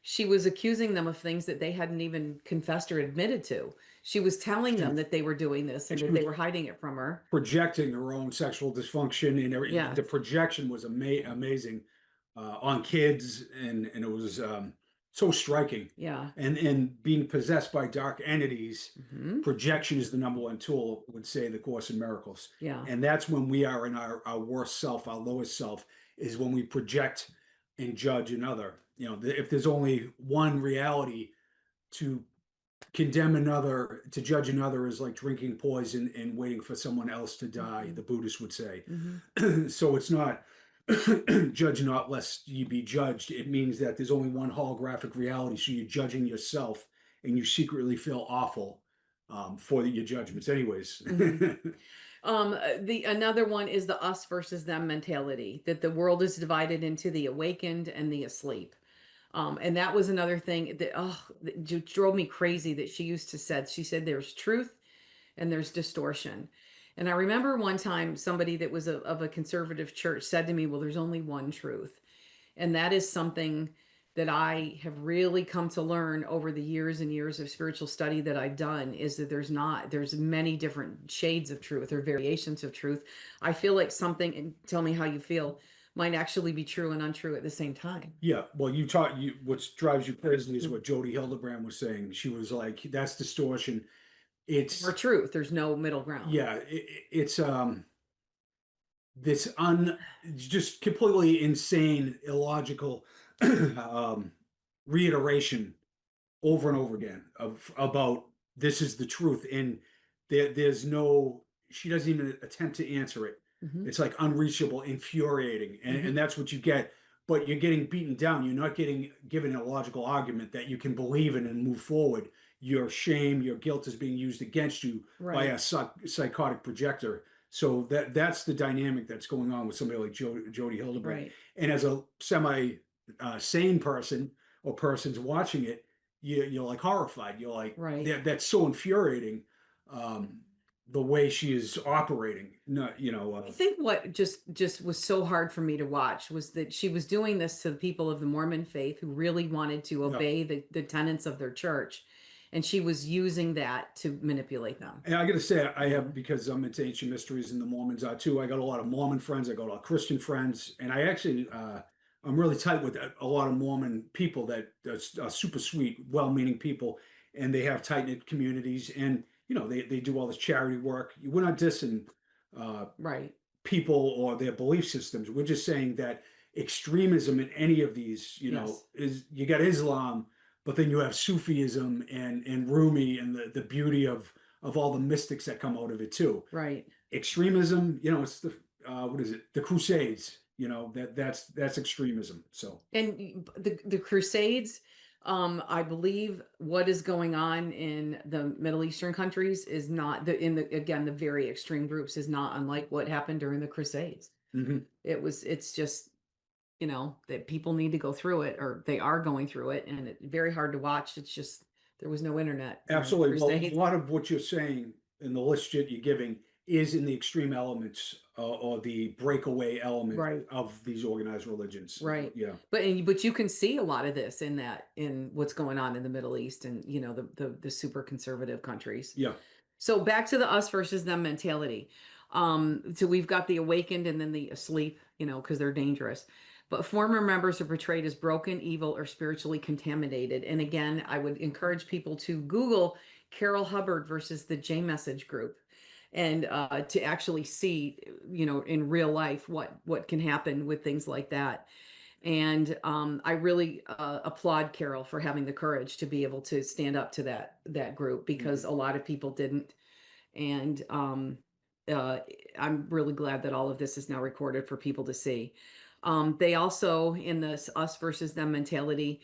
she was accusing them of things that they hadn't even confessed or admitted to. She was telling them that they were doing this and And she that they was were hiding it from her. projecting her own sexual dysfunction and everything. Yes. The projection was amazing on kids, and it was so striking. Yeah. And being possessed by dark entities, Hmm. projection is the number one tool, would say the Course in Miracles. Yeah. And that's when we are in our worst self, our lowest self, is when we project and judge another. If there's only one reality, to condemn another, to judge another, is like drinking poison and waiting for someone else to die, the Buddhists would say. So it's not judge not lest ye be judged. It means that there's only one holographic reality. So you're judging yourself and you secretly feel awful for your judgments anyways. The another one is the us versus them mentality, that the world is divided into the awakened and the asleep. And that was another thing that drove me crazy that she said there's truth and there's distortion. And I remember one time somebody that was of a conservative church said to me, well, there's only one truth. And that is something that I have really come to learn over the years and years of spiritual study that I've done, is that there's many different shades of truth or variations of truth. I feel like something, and tell me how you feel, might actually be true and untrue at the same time. Yeah, well, what drives you crazy is what Jody Hildebrand was saying. She was like, that's distortion. Or truth. There's no middle ground. Yeah, it's this just completely insane, illogical reiteration over and over again about this is the truth, and there's no, she doesn't even attempt to answer it. Mhm. It's like unreachable, infuriating, and that's what you get. But you're getting beaten down. You're not getting given a logical argument that you can believe in and move forward. Your shame, your guilt is being used against you by Right. a psychotic projector. So that's the dynamic that's going on with somebody like Jody Hildebrand. Right. And as a semi sane person or persons watching it, you're like horrified. You're like, Right. that's so infuriating. The way she is operating, no, I think what just was so hard for me to watch was that she was doing this to the people of the Mormon faith who really wanted to yeah. obey the tenets of their church, and she was using that to manipulate them. And I got to say, I have, because I'm into ancient mysteries and the Mormons are too. I got a lot of Mormon friends. I got a lot of Christian friends, and I actually, I'm really tight with a lot of Mormon people that are super sweet, well-meaning people, and they have tight-knit communities, and they do all this charity work. We're not dissing Right. people or their belief systems. We're just saying that extremism in any of these, Yes. is, you got Islam, but then you have Sufism and Rumi and the beauty of all the mystics that come out of it too. Right. Extremism, it's the what is it? The Crusades. That's extremism. So And the Crusades, I believe what is going on in the Middle Eastern countries is not the very extreme groups is not unlike what happened during the Crusades. mhm. It's just, that people need to go through it, or they are going through it, and it's very hard to watch. It's just, there was no internet during the Absolutely. Well, a Crusades. lot of what you're saying and the list that you're giving is in the extreme elements, or the breakaway element Right. of these organized religions. Right. Yeah, But you can see a lot of this in what's going on in the Middle East and the super conservative countries. yeah, So back to the us versus them mentality. So we've got the awakened and then the asleep, because they're dangerous. But former members are portrayed as broken, evil, or spiritually contaminated. And again, I would encourage people to Google Carol Hubbard versus the J Message group, and to actually see, in real life what can happen with things like that. And I really applaud Carol for having the courage to be able to stand up to that group, because mhm, a lot of people didn't. And uh, I'm really glad that all of this is now recorded for people to see. They also, in this us versus them mentality,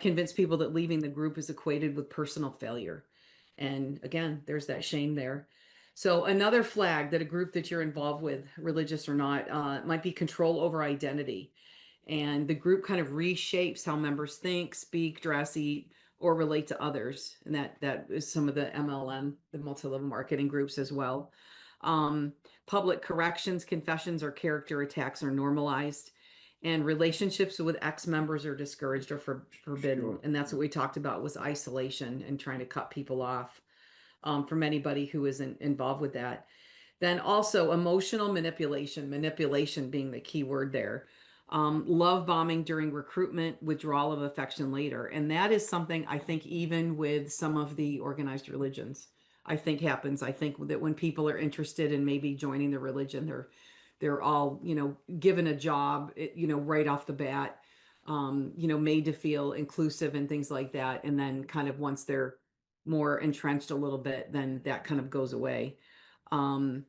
convince people that leaving the group is equated with personal failure. And again, there's that shame there. So another flag that a group that you're involved with, religious or not, might be control over identity. And the group kind of reshapes how members think, speak, dress, eat, or relate to others. And that is some of the MLM, the multi-level marketing groups as well. Um, Public corrections, confessions, or character attacks are normalized. And relationships with ex-members are discouraged or forbidden. sure. And that's what we talked about, was isolation and trying to cut people off from anybody who isn't involved with that. Then also emotional manipulation being the key word there. Love bombing during recruitment, withdrawal of affection later. And that is something I think even with some of the organized religions, I think happens. I think that when people are interested in maybe joining the religion, they're all, given a job, right off the bat, made to feel inclusive and things like that. And then kind of once they're more entrenched a little bit, then that kind of goes away. Um,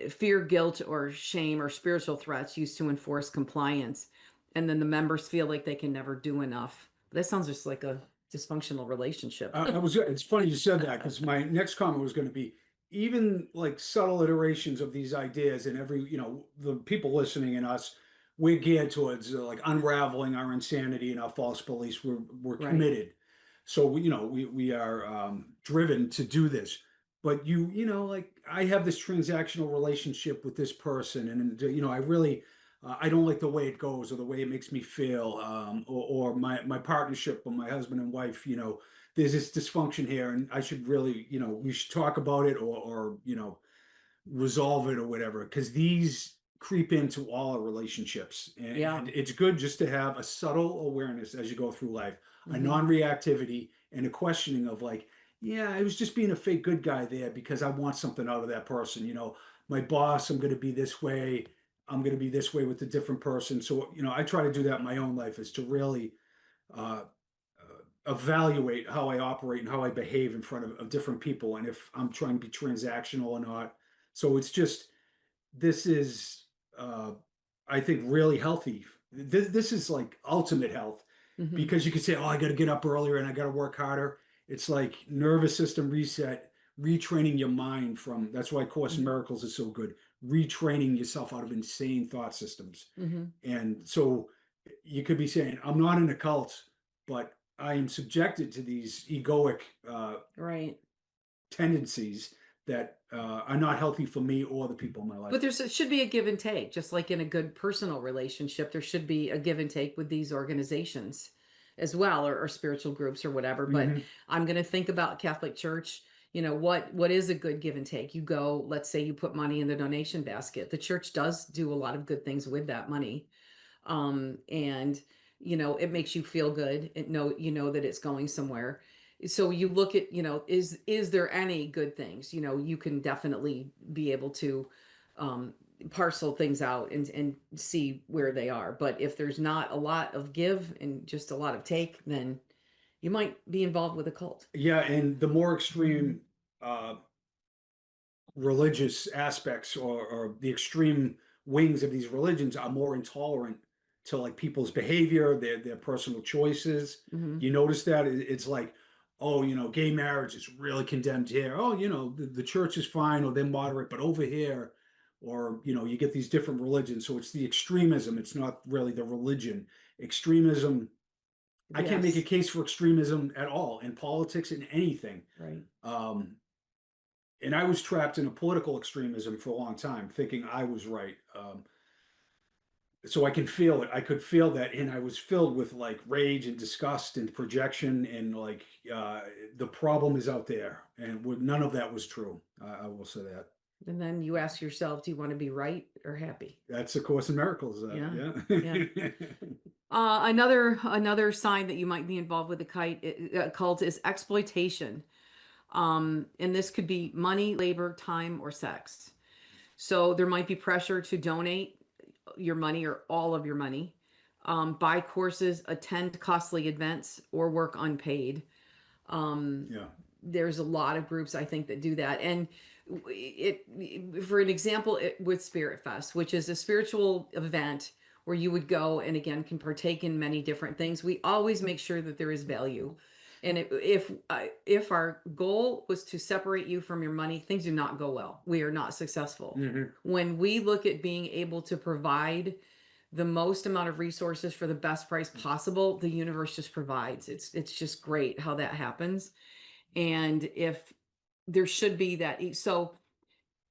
Fear, guilt, or shame or spiritual threats used to enforce compliance. And then the members feel like they can never do enough. That sounds just like a dysfunctional relationship. It's funny you said that, because my next comment was going to be, even like subtle iterations of these ideas, and every, the people listening and us, we're geared towards like unraveling our insanity and our false beliefs. We're Right. committed. So we are driven to do this. But like, I have this transactional relationship with this person, and I really, I don't like the way it goes, or the way it makes me feel, or my partnership with my husband and wife. There's this dysfunction here, and I should really, we should talk about it, or resolve it or whatever, because these creep into all our relationships. Yeah. And it's good just to have a subtle awareness as you go through life, a Hmm. non-reactivity, and a questioning of like, yeah, I was just being a fake good guy there because I want something out of that person. My boss, I'm going to be this way. I'm going to be this way with a different person. So, I try to do that in my own life, is to really uh, evaluate how I operate and how I behave in front of different people, and if I'm trying to be transactional or not. So it's just, this is, uh, I think, really healthy. This is like ultimate health, Hmm. because you could say, oh, I got to get up earlier and I got to work harder. It's like nervous system reset, retraining your mind from. That's why Course in Miracles is so good. Retraining yourself out of insane thought systems. Hmm. And so you could be saying, I'm not in a cult, but I am subjected to these egoic Right. tendencies that are not healthy for me or the people in my life. But it should be a give and take, just like in a good personal relationship. There should be a give and take with these organizations as well, or spiritual groups or whatever. But Hmm. I'm going to think about Catholic Church. What is a good give and take? You go, let's say you put money in the donation basket. The church does do a lot of good things with that money, and it makes you feel good. You know that it's going somewhere. So you look at, is there any good things? You can definitely be able to um parcel things out and see where they are. But if there's not a lot of give and just a lot of take, then you might be involved with a cult. Yeah, and the more extreme uh, religious aspects, or the extreme wings of these religions, are more intolerant to like people's behavior, their personal choices. Hmm. You notice that it's like, oh, gay marriage is really condemned here. Oh, the church is fine, or they're moderate, but over here, or you get these different religions. So it's the extremism. It's not really the religion. Extremism. I can't make a Yes. case for extremism at all in politics, in anything. Right. Um, and I was trapped in a political extremism for a long time, thinking I was right. So I can feel it. I could feel that, and I was filled with like rage and disgust and projection, and like the problem is out there, and none of that was true. I will say that. And then you ask yourself, do you want to be right or happy? That's a Course in Miracles. Yeah. Yeah. Another sign that you might be involved with the cult is exploitation. And this could be money, labor, time, or sex. So there might be pressure to donate your money or all of your money, buy courses, attend costly events, or work unpaid. Yeah. There's a lot of groups I think that do that. And for an example, with Spirit Fest, which is a spiritual event where you would go and again can partake in many different things. We always make sure that there is value. And if our goal was to separate you from your money, things do not go well. We are not successful. When we look at being able to provide the most amount of resources for the best price possible, the universe just provides. It's just great how that happens. And if there should be that, so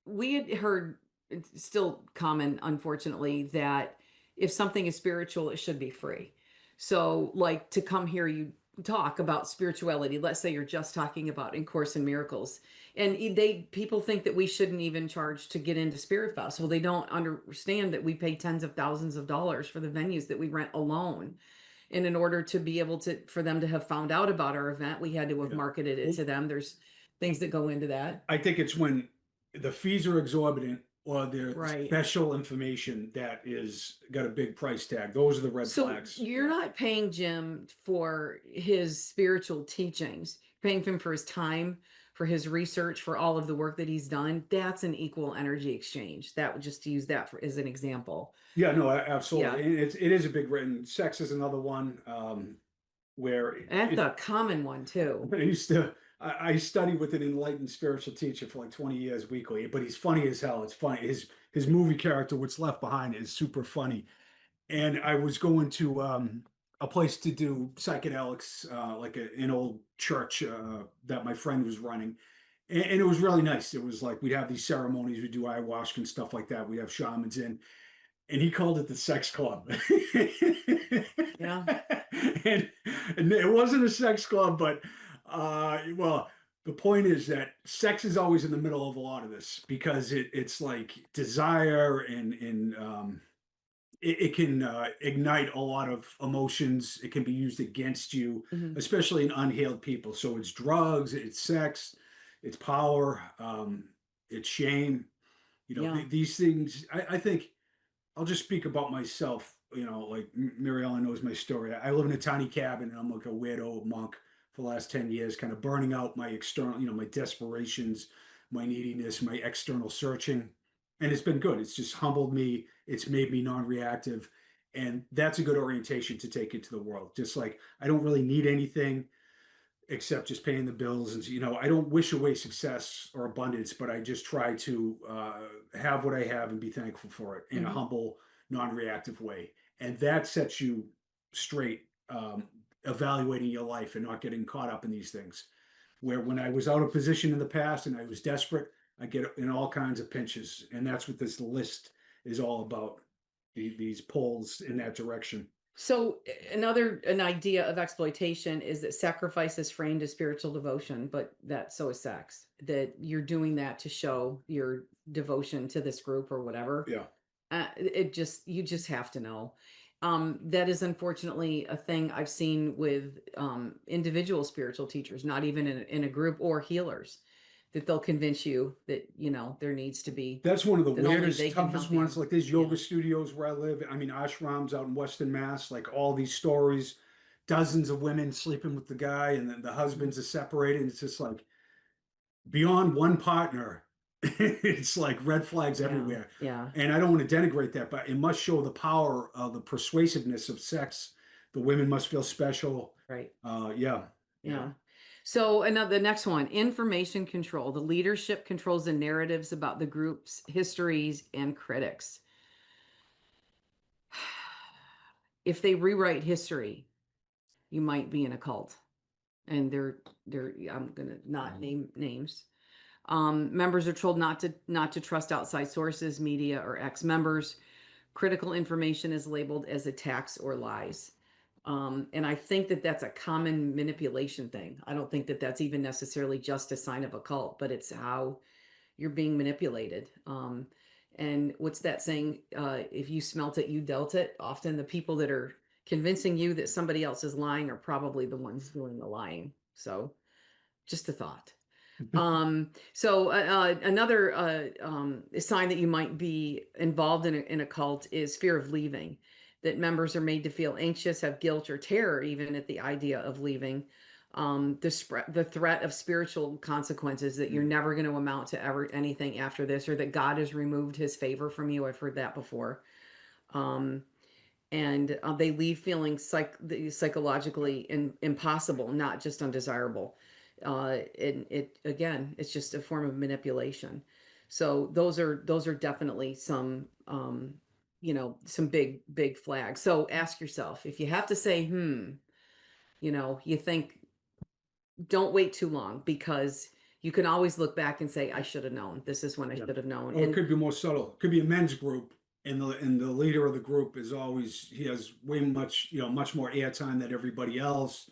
we had heard, it's still common, unfortunately, that if something is spiritual, it should be free. So, like to come here, you talk about spirituality. Let's say you're just talking about in Course in Miracles, and people think that we shouldn't even charge to get into Spirit Fest. Well, they don't understand that we pay tens of thousands of dollars for the venues that we rent alone. And in order to be able to, for them to have found out about our event, we had to have marketed it to them. There's things that go into that. I think it's when the fees are exorbitant or there's Right. special information that is got a big price tag. Those are the red So flags. you're not paying Jim for his spiritual teachings, you're paying him for his time, for his research, for all of the work that he's done. That's an equal energy exchange. That would just to use that as an example. Yeah, no, absolutely. And it is a big written. Sex is another one where That's a common one too. I studied with an enlightened spiritual teacher for like 20 years weekly, but he's funny as hell. It's funny. His movie character, What's Left Behind, is super funny. And I was going to a place to do psychedelics, like an old church that my friend was running. And it was really nice. It was like we'd have these ceremonies, we'd do ayahuasca and stuff like that. We'd have shamans in, and he called it the sex club. Yeah. And it wasn't a sex club, but well, the point is that sex is always in the middle of a lot of this because it's like desire and it can ignite a lot of emotions. It can be used against you, Mhm. especially in unhealed people. So it's drugs, it's sex, it's power, it's shame. You know, Yeah. these things. I think I'll just speak about myself. You know, like Mariella knows my story. I live in a tiny cabin, and I'm like a weirdo monk for the last 10 years, kind of burning out my external, you know, my desperations, my neediness, my external searching. And it's been good. It's just humbled me. It's made me non-reactive. And that's a good orientation to take into the world. Just like I don't really need anything except just paying the bills. And, you know, I don't wish away success or abundance, but I just try to have what I have and be thankful for it in a humble, non-reactive way. And that sets you straight, evaluating your life and not getting caught up in these things. Where when I was out of position in the past and I was desperate, I get in all kinds of pinches. And that's what this list is all about. These pulls in that direction. So an idea of exploitation is that sacrifice is framed as spiritual devotion, but that so is sex. That you're doing that to show your devotion to this group or whatever. Yeah. You just have to know. That is unfortunately a thing I've seen with individual spiritual teachers, not even in a group, or healers, that they'll convince you that, you know, there needs to be. That's one of the that only weirdest, they can toughest help you. ones. Like there's yoga studios where I live. I mean, ashrams out in Western Mass, like all these stories, dozens of women sleeping with the guy, and then the husbands are separated. And it's just like beyond one partner, it's like red flags everywhere. Yeah. And I don't want to denigrate that, but it must show the power of the persuasiveness of sex. The women must feel special. Right. Yeah. So the next one, information control. The leadership controls the narratives about the group's histories and critics. If they rewrite history, you might be in a cult. And I'm gonna not name names. Members are told not to trust outside sources, media, or ex-members. Critical information is labeled as attacks or lies. And I think that that's a common manipulation thing. I don't think that that's even necessarily just a sign of a cult, but it's how you're being manipulated. And what's that saying? If you smelt it, you dealt it. Often the people that are convincing you that somebody else is lying are probably the ones doing the lying. So just a thought. Another sign that you might be involved in a cult is fear of leaving, that members are made to feel anxious, have guilt or terror even at the idea of leaving. The threat of spiritual consequences, that you're never going to amount to ever anything after this, or that God has removed his favor from you. I've heard that before. Um, and they leave feeling psychologically impossible, not just undesirable. And it again, it's just a form of manipulation. So those are definitely some some big flags. So ask yourself, if you have to say you think, don't wait too long, because you can always look back and say, I should have known. This is when I Yeah. should have known. Or it And could be more subtle. It could be a men's group, and the leader of the group is always, he has way much more airtime than everybody else.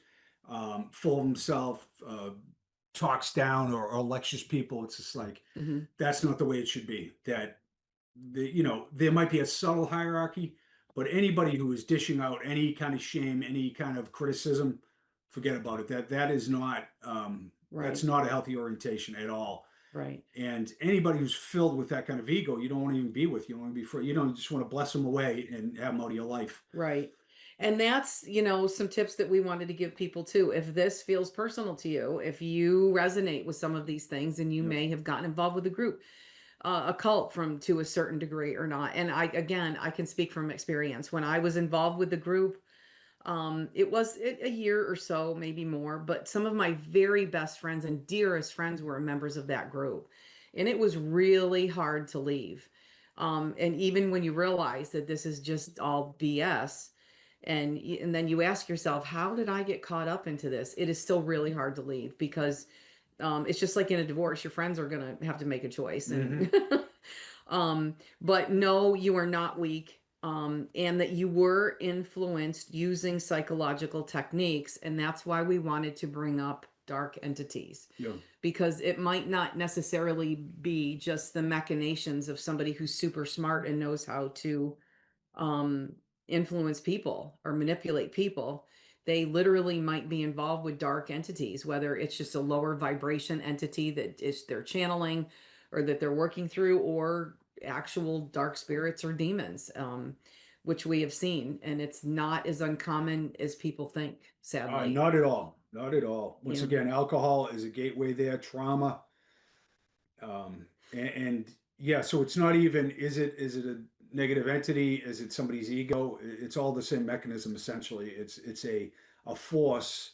Full of himself, talks down or lectures people. It's just like, mhm, that's not the way it should be. That there might be a subtle hierarchy, but anybody who is dishing out any kind of shame, any kind of criticism, forget about it. That is not that's right, not a healthy orientation at all. right. And anybody who's filled with that kind of ego, you don't want to even be with. You don't want to be free. You don't just want to bless them away and have them out of your life. Right. And that's, some tips that we wanted to give people too. If this feels personal to you, if you resonate with some of these things, and you Yep. may have gotten involved with a group, a cult from to a certain degree or not. And I can speak from experience. When I was involved with the group, it was a year or so, maybe more, but some of my very best friends and dearest friends were members of that group. And it was really hard to leave. And even when you realize that this is just all BS, and then you ask yourself, how did I get caught up into this? It is still really hard to leave, because it's just like in a divorce, your friends are going to have to make a choice. Hmm. And but no, you are not weak. And that you were influenced using psychological techniques. And that's why we wanted to bring up dark entities, Yeah. because it might not necessarily be just the machinations of somebody who's super smart and knows how to um, influence people or manipulate people. They literally might be involved with dark entities, whether it's just a lower vibration entity that is they're channeling, or that they're working through, or actual dark spirits or demons, which we have seen. And it's not as uncommon as people think, sadly. Not at all. Not at all. Once Yeah. again, alcohol is a gateway there. Trauma, and yeah, so it's not even, is it a negative entity, is it somebody's ego? It's all the same mechanism essentially. It's a force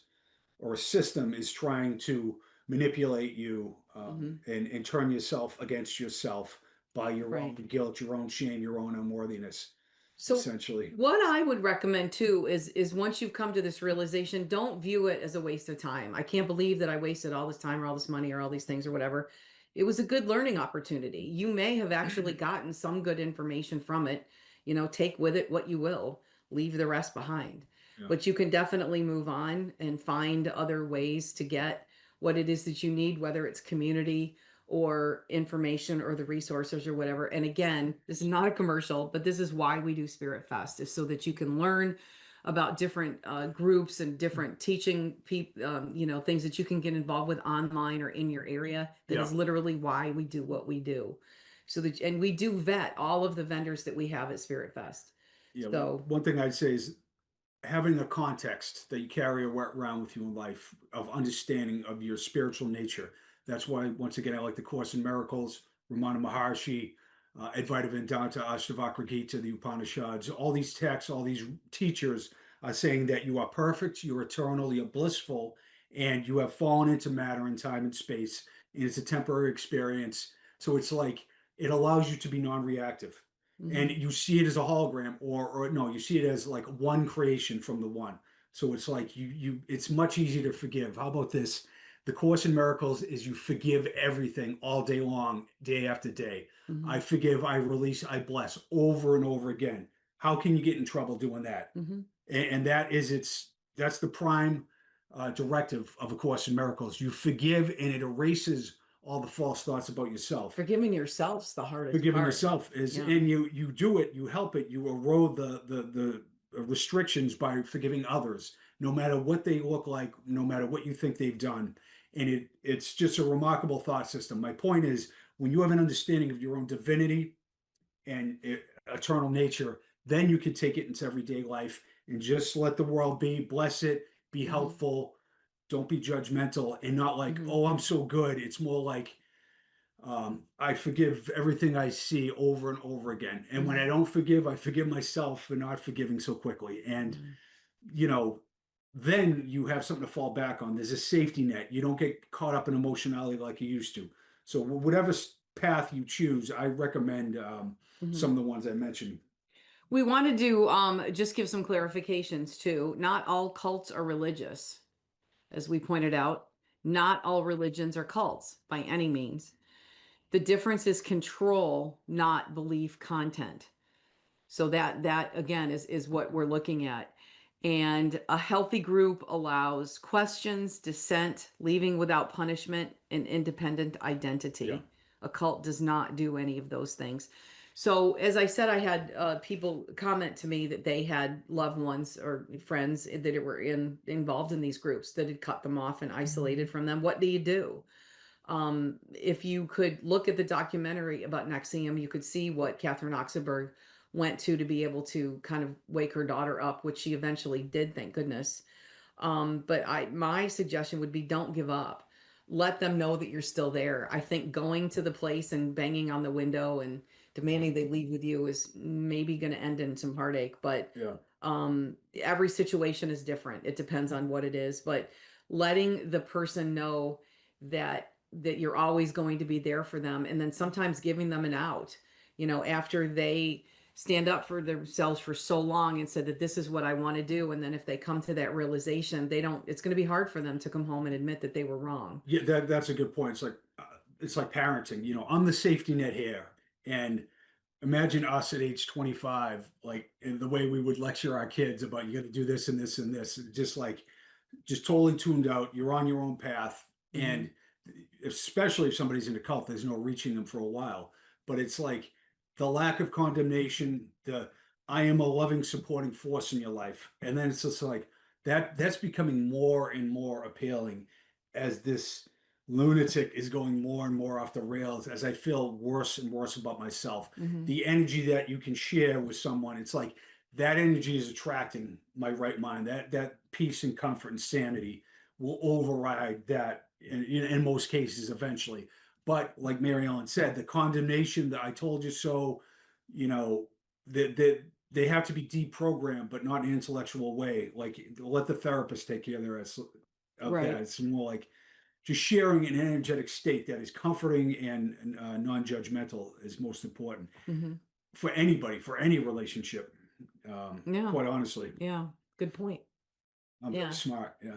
or a system is trying to manipulate you, Hmm. and turn yourself against yourself by your own Right. guilt, your own shame, your own unworthiness, So essentially. what I would recommend too is once you've come to this realization, don't view it as a waste of time. I can't believe that I wasted all this time or all this money or all these things or whatever. It was a good learning opportunity. You may have actually gotten some good information from it. Take with it what you will, leave the rest behind. Yeah. But you can definitely move on and find other ways to get what it is that you need, whether it's community or information or the resources or whatever. And again, this is not a commercial, but this is why we do Spirit Fest, is so that you can learn about different groups and different teaching people, things that you can get involved with online or in your area. That Yeah. is literally why we do what we do. And we do vet all of the vendors that we have at Spirit Fest. Yeah. So One thing I'd say is having a context that you carry around with you in life of understanding of your spiritual nature. That's why, once again, I like the Course in Miracles, Ramana Maharshi, Advaita Vedanta, Ashtavakra Gita, the Upanishads. All these texts, all these teachers are saying that you are perfect, you're eternal, you're blissful, and you have fallen into matter and time and space, and it's a temporary experience. So it's like it allows you to be non-reactive, and mhm. you see it as a hologram, or no, you see it as like one creation from the one. So it's like it's much easier to forgive. How about this? The Course in Miracles is you forgive everything all day long, day after day. Mhm. I forgive, I release, I bless over and over again. How can you get in trouble doing that? Mhm. And that's the prime directive of A Course in Miracles. You forgive, and it erases all the false thoughts about yourself. Forgiving yourself's the hardest Forgiving part. yourself is, Yeah. and you do it, you help it, you erode the restrictions by forgiving others, no matter what they look like, no matter what you think they've done. And it's just a remarkable thought system. My point is, when you have an understanding of your own divinity and eternal nature, then you can take it into everyday life and just let the world be, bless it, be Mhm. helpful, don't be judgmental, and not like, Mhm. oh, I'm so good. It's more like, I forgive everything I see over and over again. And when I Mhm. don't forgive, I forgive myself for not forgiving so quickly. And, Mhm. you know, then you have something to fall back on. There's a safety net. You don't get caught up in emotionality like you used to. So, whatever path you choose, I recommend Mhm. some of the ones I mentioned. We wanted to just give some clarifications too. Not all cults are religious, as we pointed out. Not all religions are cults by any means. The difference is control, not belief content. So that again is what we're looking at. And a healthy group allows questions, dissent, leaving without punishment, and independent identity. Yeah. A cult does not do any of those things. So, as I said, I had people comment to me that they had loved ones or friends that were involved in these groups that had cut them off and isolated from them. What do you do? If you could look at the documentary about Nexium, you could see what Catherine Oxenberg went to be able to kind of wake her daughter up, which she eventually did, thank goodness. But my suggestion would be don't give up. Let them know that you're still there. I think going to the place and banging on the window and demanding they leave with you is maybe going to end in some heartache, but Yeah. every situation is different. It depends on what it is, but letting the person know that you're always going to be there for them, and then sometimes giving them an out, after they stand up for themselves for so long and said that this is what I want to do, and then if they come to that realization, they don't it's going to be hard for them to come home and admit that they were wrong. Yeah, that's a good point. It's like parenting. I'm the safety net here, and imagine us at age 25, like in the way we would lecture our kids about you got to do this and this and this, just totally tuned out. You're on your own path, Mm-hmm. and especially if somebody's in a cult, there's no reaching them for a while. But it's like the lack of condemnation, the I am a loving, supporting force in your life, and then it's just like that's becoming more and more appealing as this lunatic is going more and more off the rails as I feel worse and worse about myself. Mm-hmm. The energy that you can share with someone, it's like that energy is attracting my right mind. That peace and comfort and sanity will override that in most cases eventually. But like Mary Ellen said, the condemnation that I told you so, that they have to be deprogrammed, but not in an intellectual way. Like let the therapist take care of that. Right. It's more like just sharing an energetic state that is comforting and non-judgmental is most important Mm-hmm. for anybody, for any relationship. Yeah. Quite honestly, Yeah. Good point. I'm very Yeah. smart. Yeah.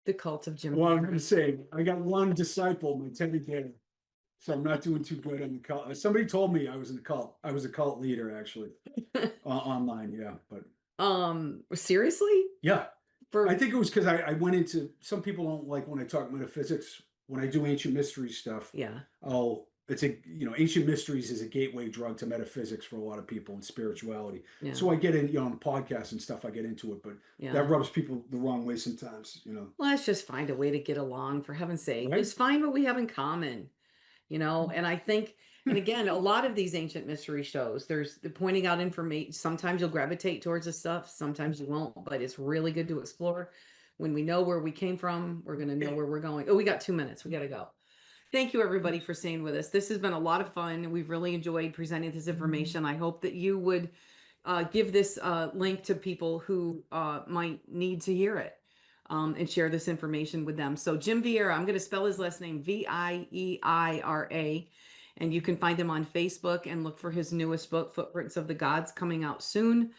The cult of Jim. Well, I'm going to say I got one disciple, my teddy bear, so I'm not doing too good on the cult. Somebody told me I was in a cult. I was a cult leader actually online. Yeah, but Seriously? yeah, For I think it was because I went into. Some people don't like when I talk metaphysics. When I do ancient mysteries stuff, yeah. it's ancient mysteries is a gateway drug to metaphysics for a lot of people and spirituality. Yeah. So I get in, on podcasts and stuff, I get into it, but Yeah. that rubs people the wrong way sometimes. Let's just find a way to get along, for heaven's sake. Right? Let's find what we have in common, and I think, and again, a lot of these ancient mystery shows, there's the pointing out information. Sometimes you'll gravitate towards this stuff, sometimes you won't, but it's really good to explore. When we know where we came from, we're going to know where we're going. Oh, we got 2 minutes. We got to go. Thank you, everybody, for staying with us. This has been a lot of fun. We've really enjoyed presenting this information. I hope that you would give this link to people who might need to hear it, and share this information with them. So Jim Vieira, I'm going to spell his last name Vieira, and you can find him on Facebook and look for his newest book, Footprints of the Gods, coming out soon.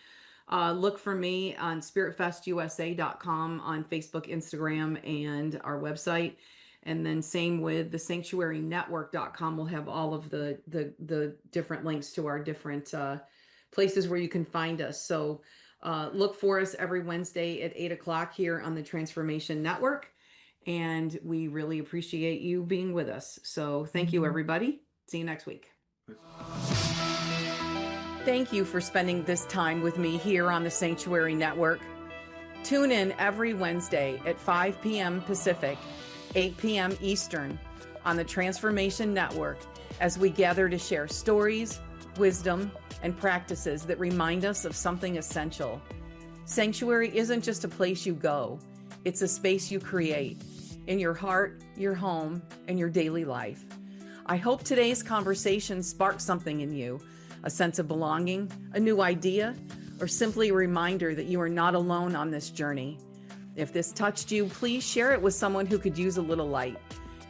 Look for me on spiritfestusa.com on Facebook, Instagram, and our website. And then same with the sanctuarynetwork.com. We'll have all of the different links to our different places where you can find us. So look for us every Wednesday at 8 o'clock here on the Transformation Network. And we really appreciate you being with us. So thank you, everybody. See you next week. Thank you for spending this time with me here on the Sanctuary Network. Tune in every Wednesday at 5 p.m. Pacific, 8 p.m. Eastern on the Transformation Network as we gather to share stories, wisdom, and practices that remind us of something essential. Sanctuary isn't just a place you go, it's a space you create in your heart, your home, and your daily life. I hope today's conversation sparked something in you, a sense of belonging, a new idea, or simply a reminder that you are not alone on this journey. If this touched you, please share it with someone who could use a little light.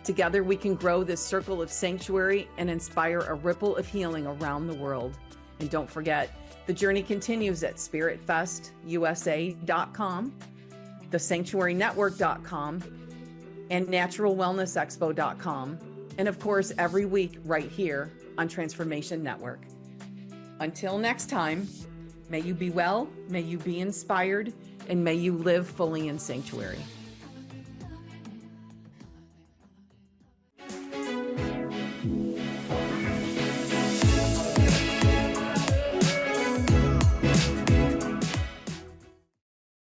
Together we can grow this circle of sanctuary and inspire a ripple of healing around the world. And don't forget, the journey continues at spiritfestusa.com, thesanctuarynetwork.com, and naturalwellnessexpo.com. And of course, every week right here on Transformation Network. Until next time, may you be well, may you be inspired, and may you live fully in sanctuary.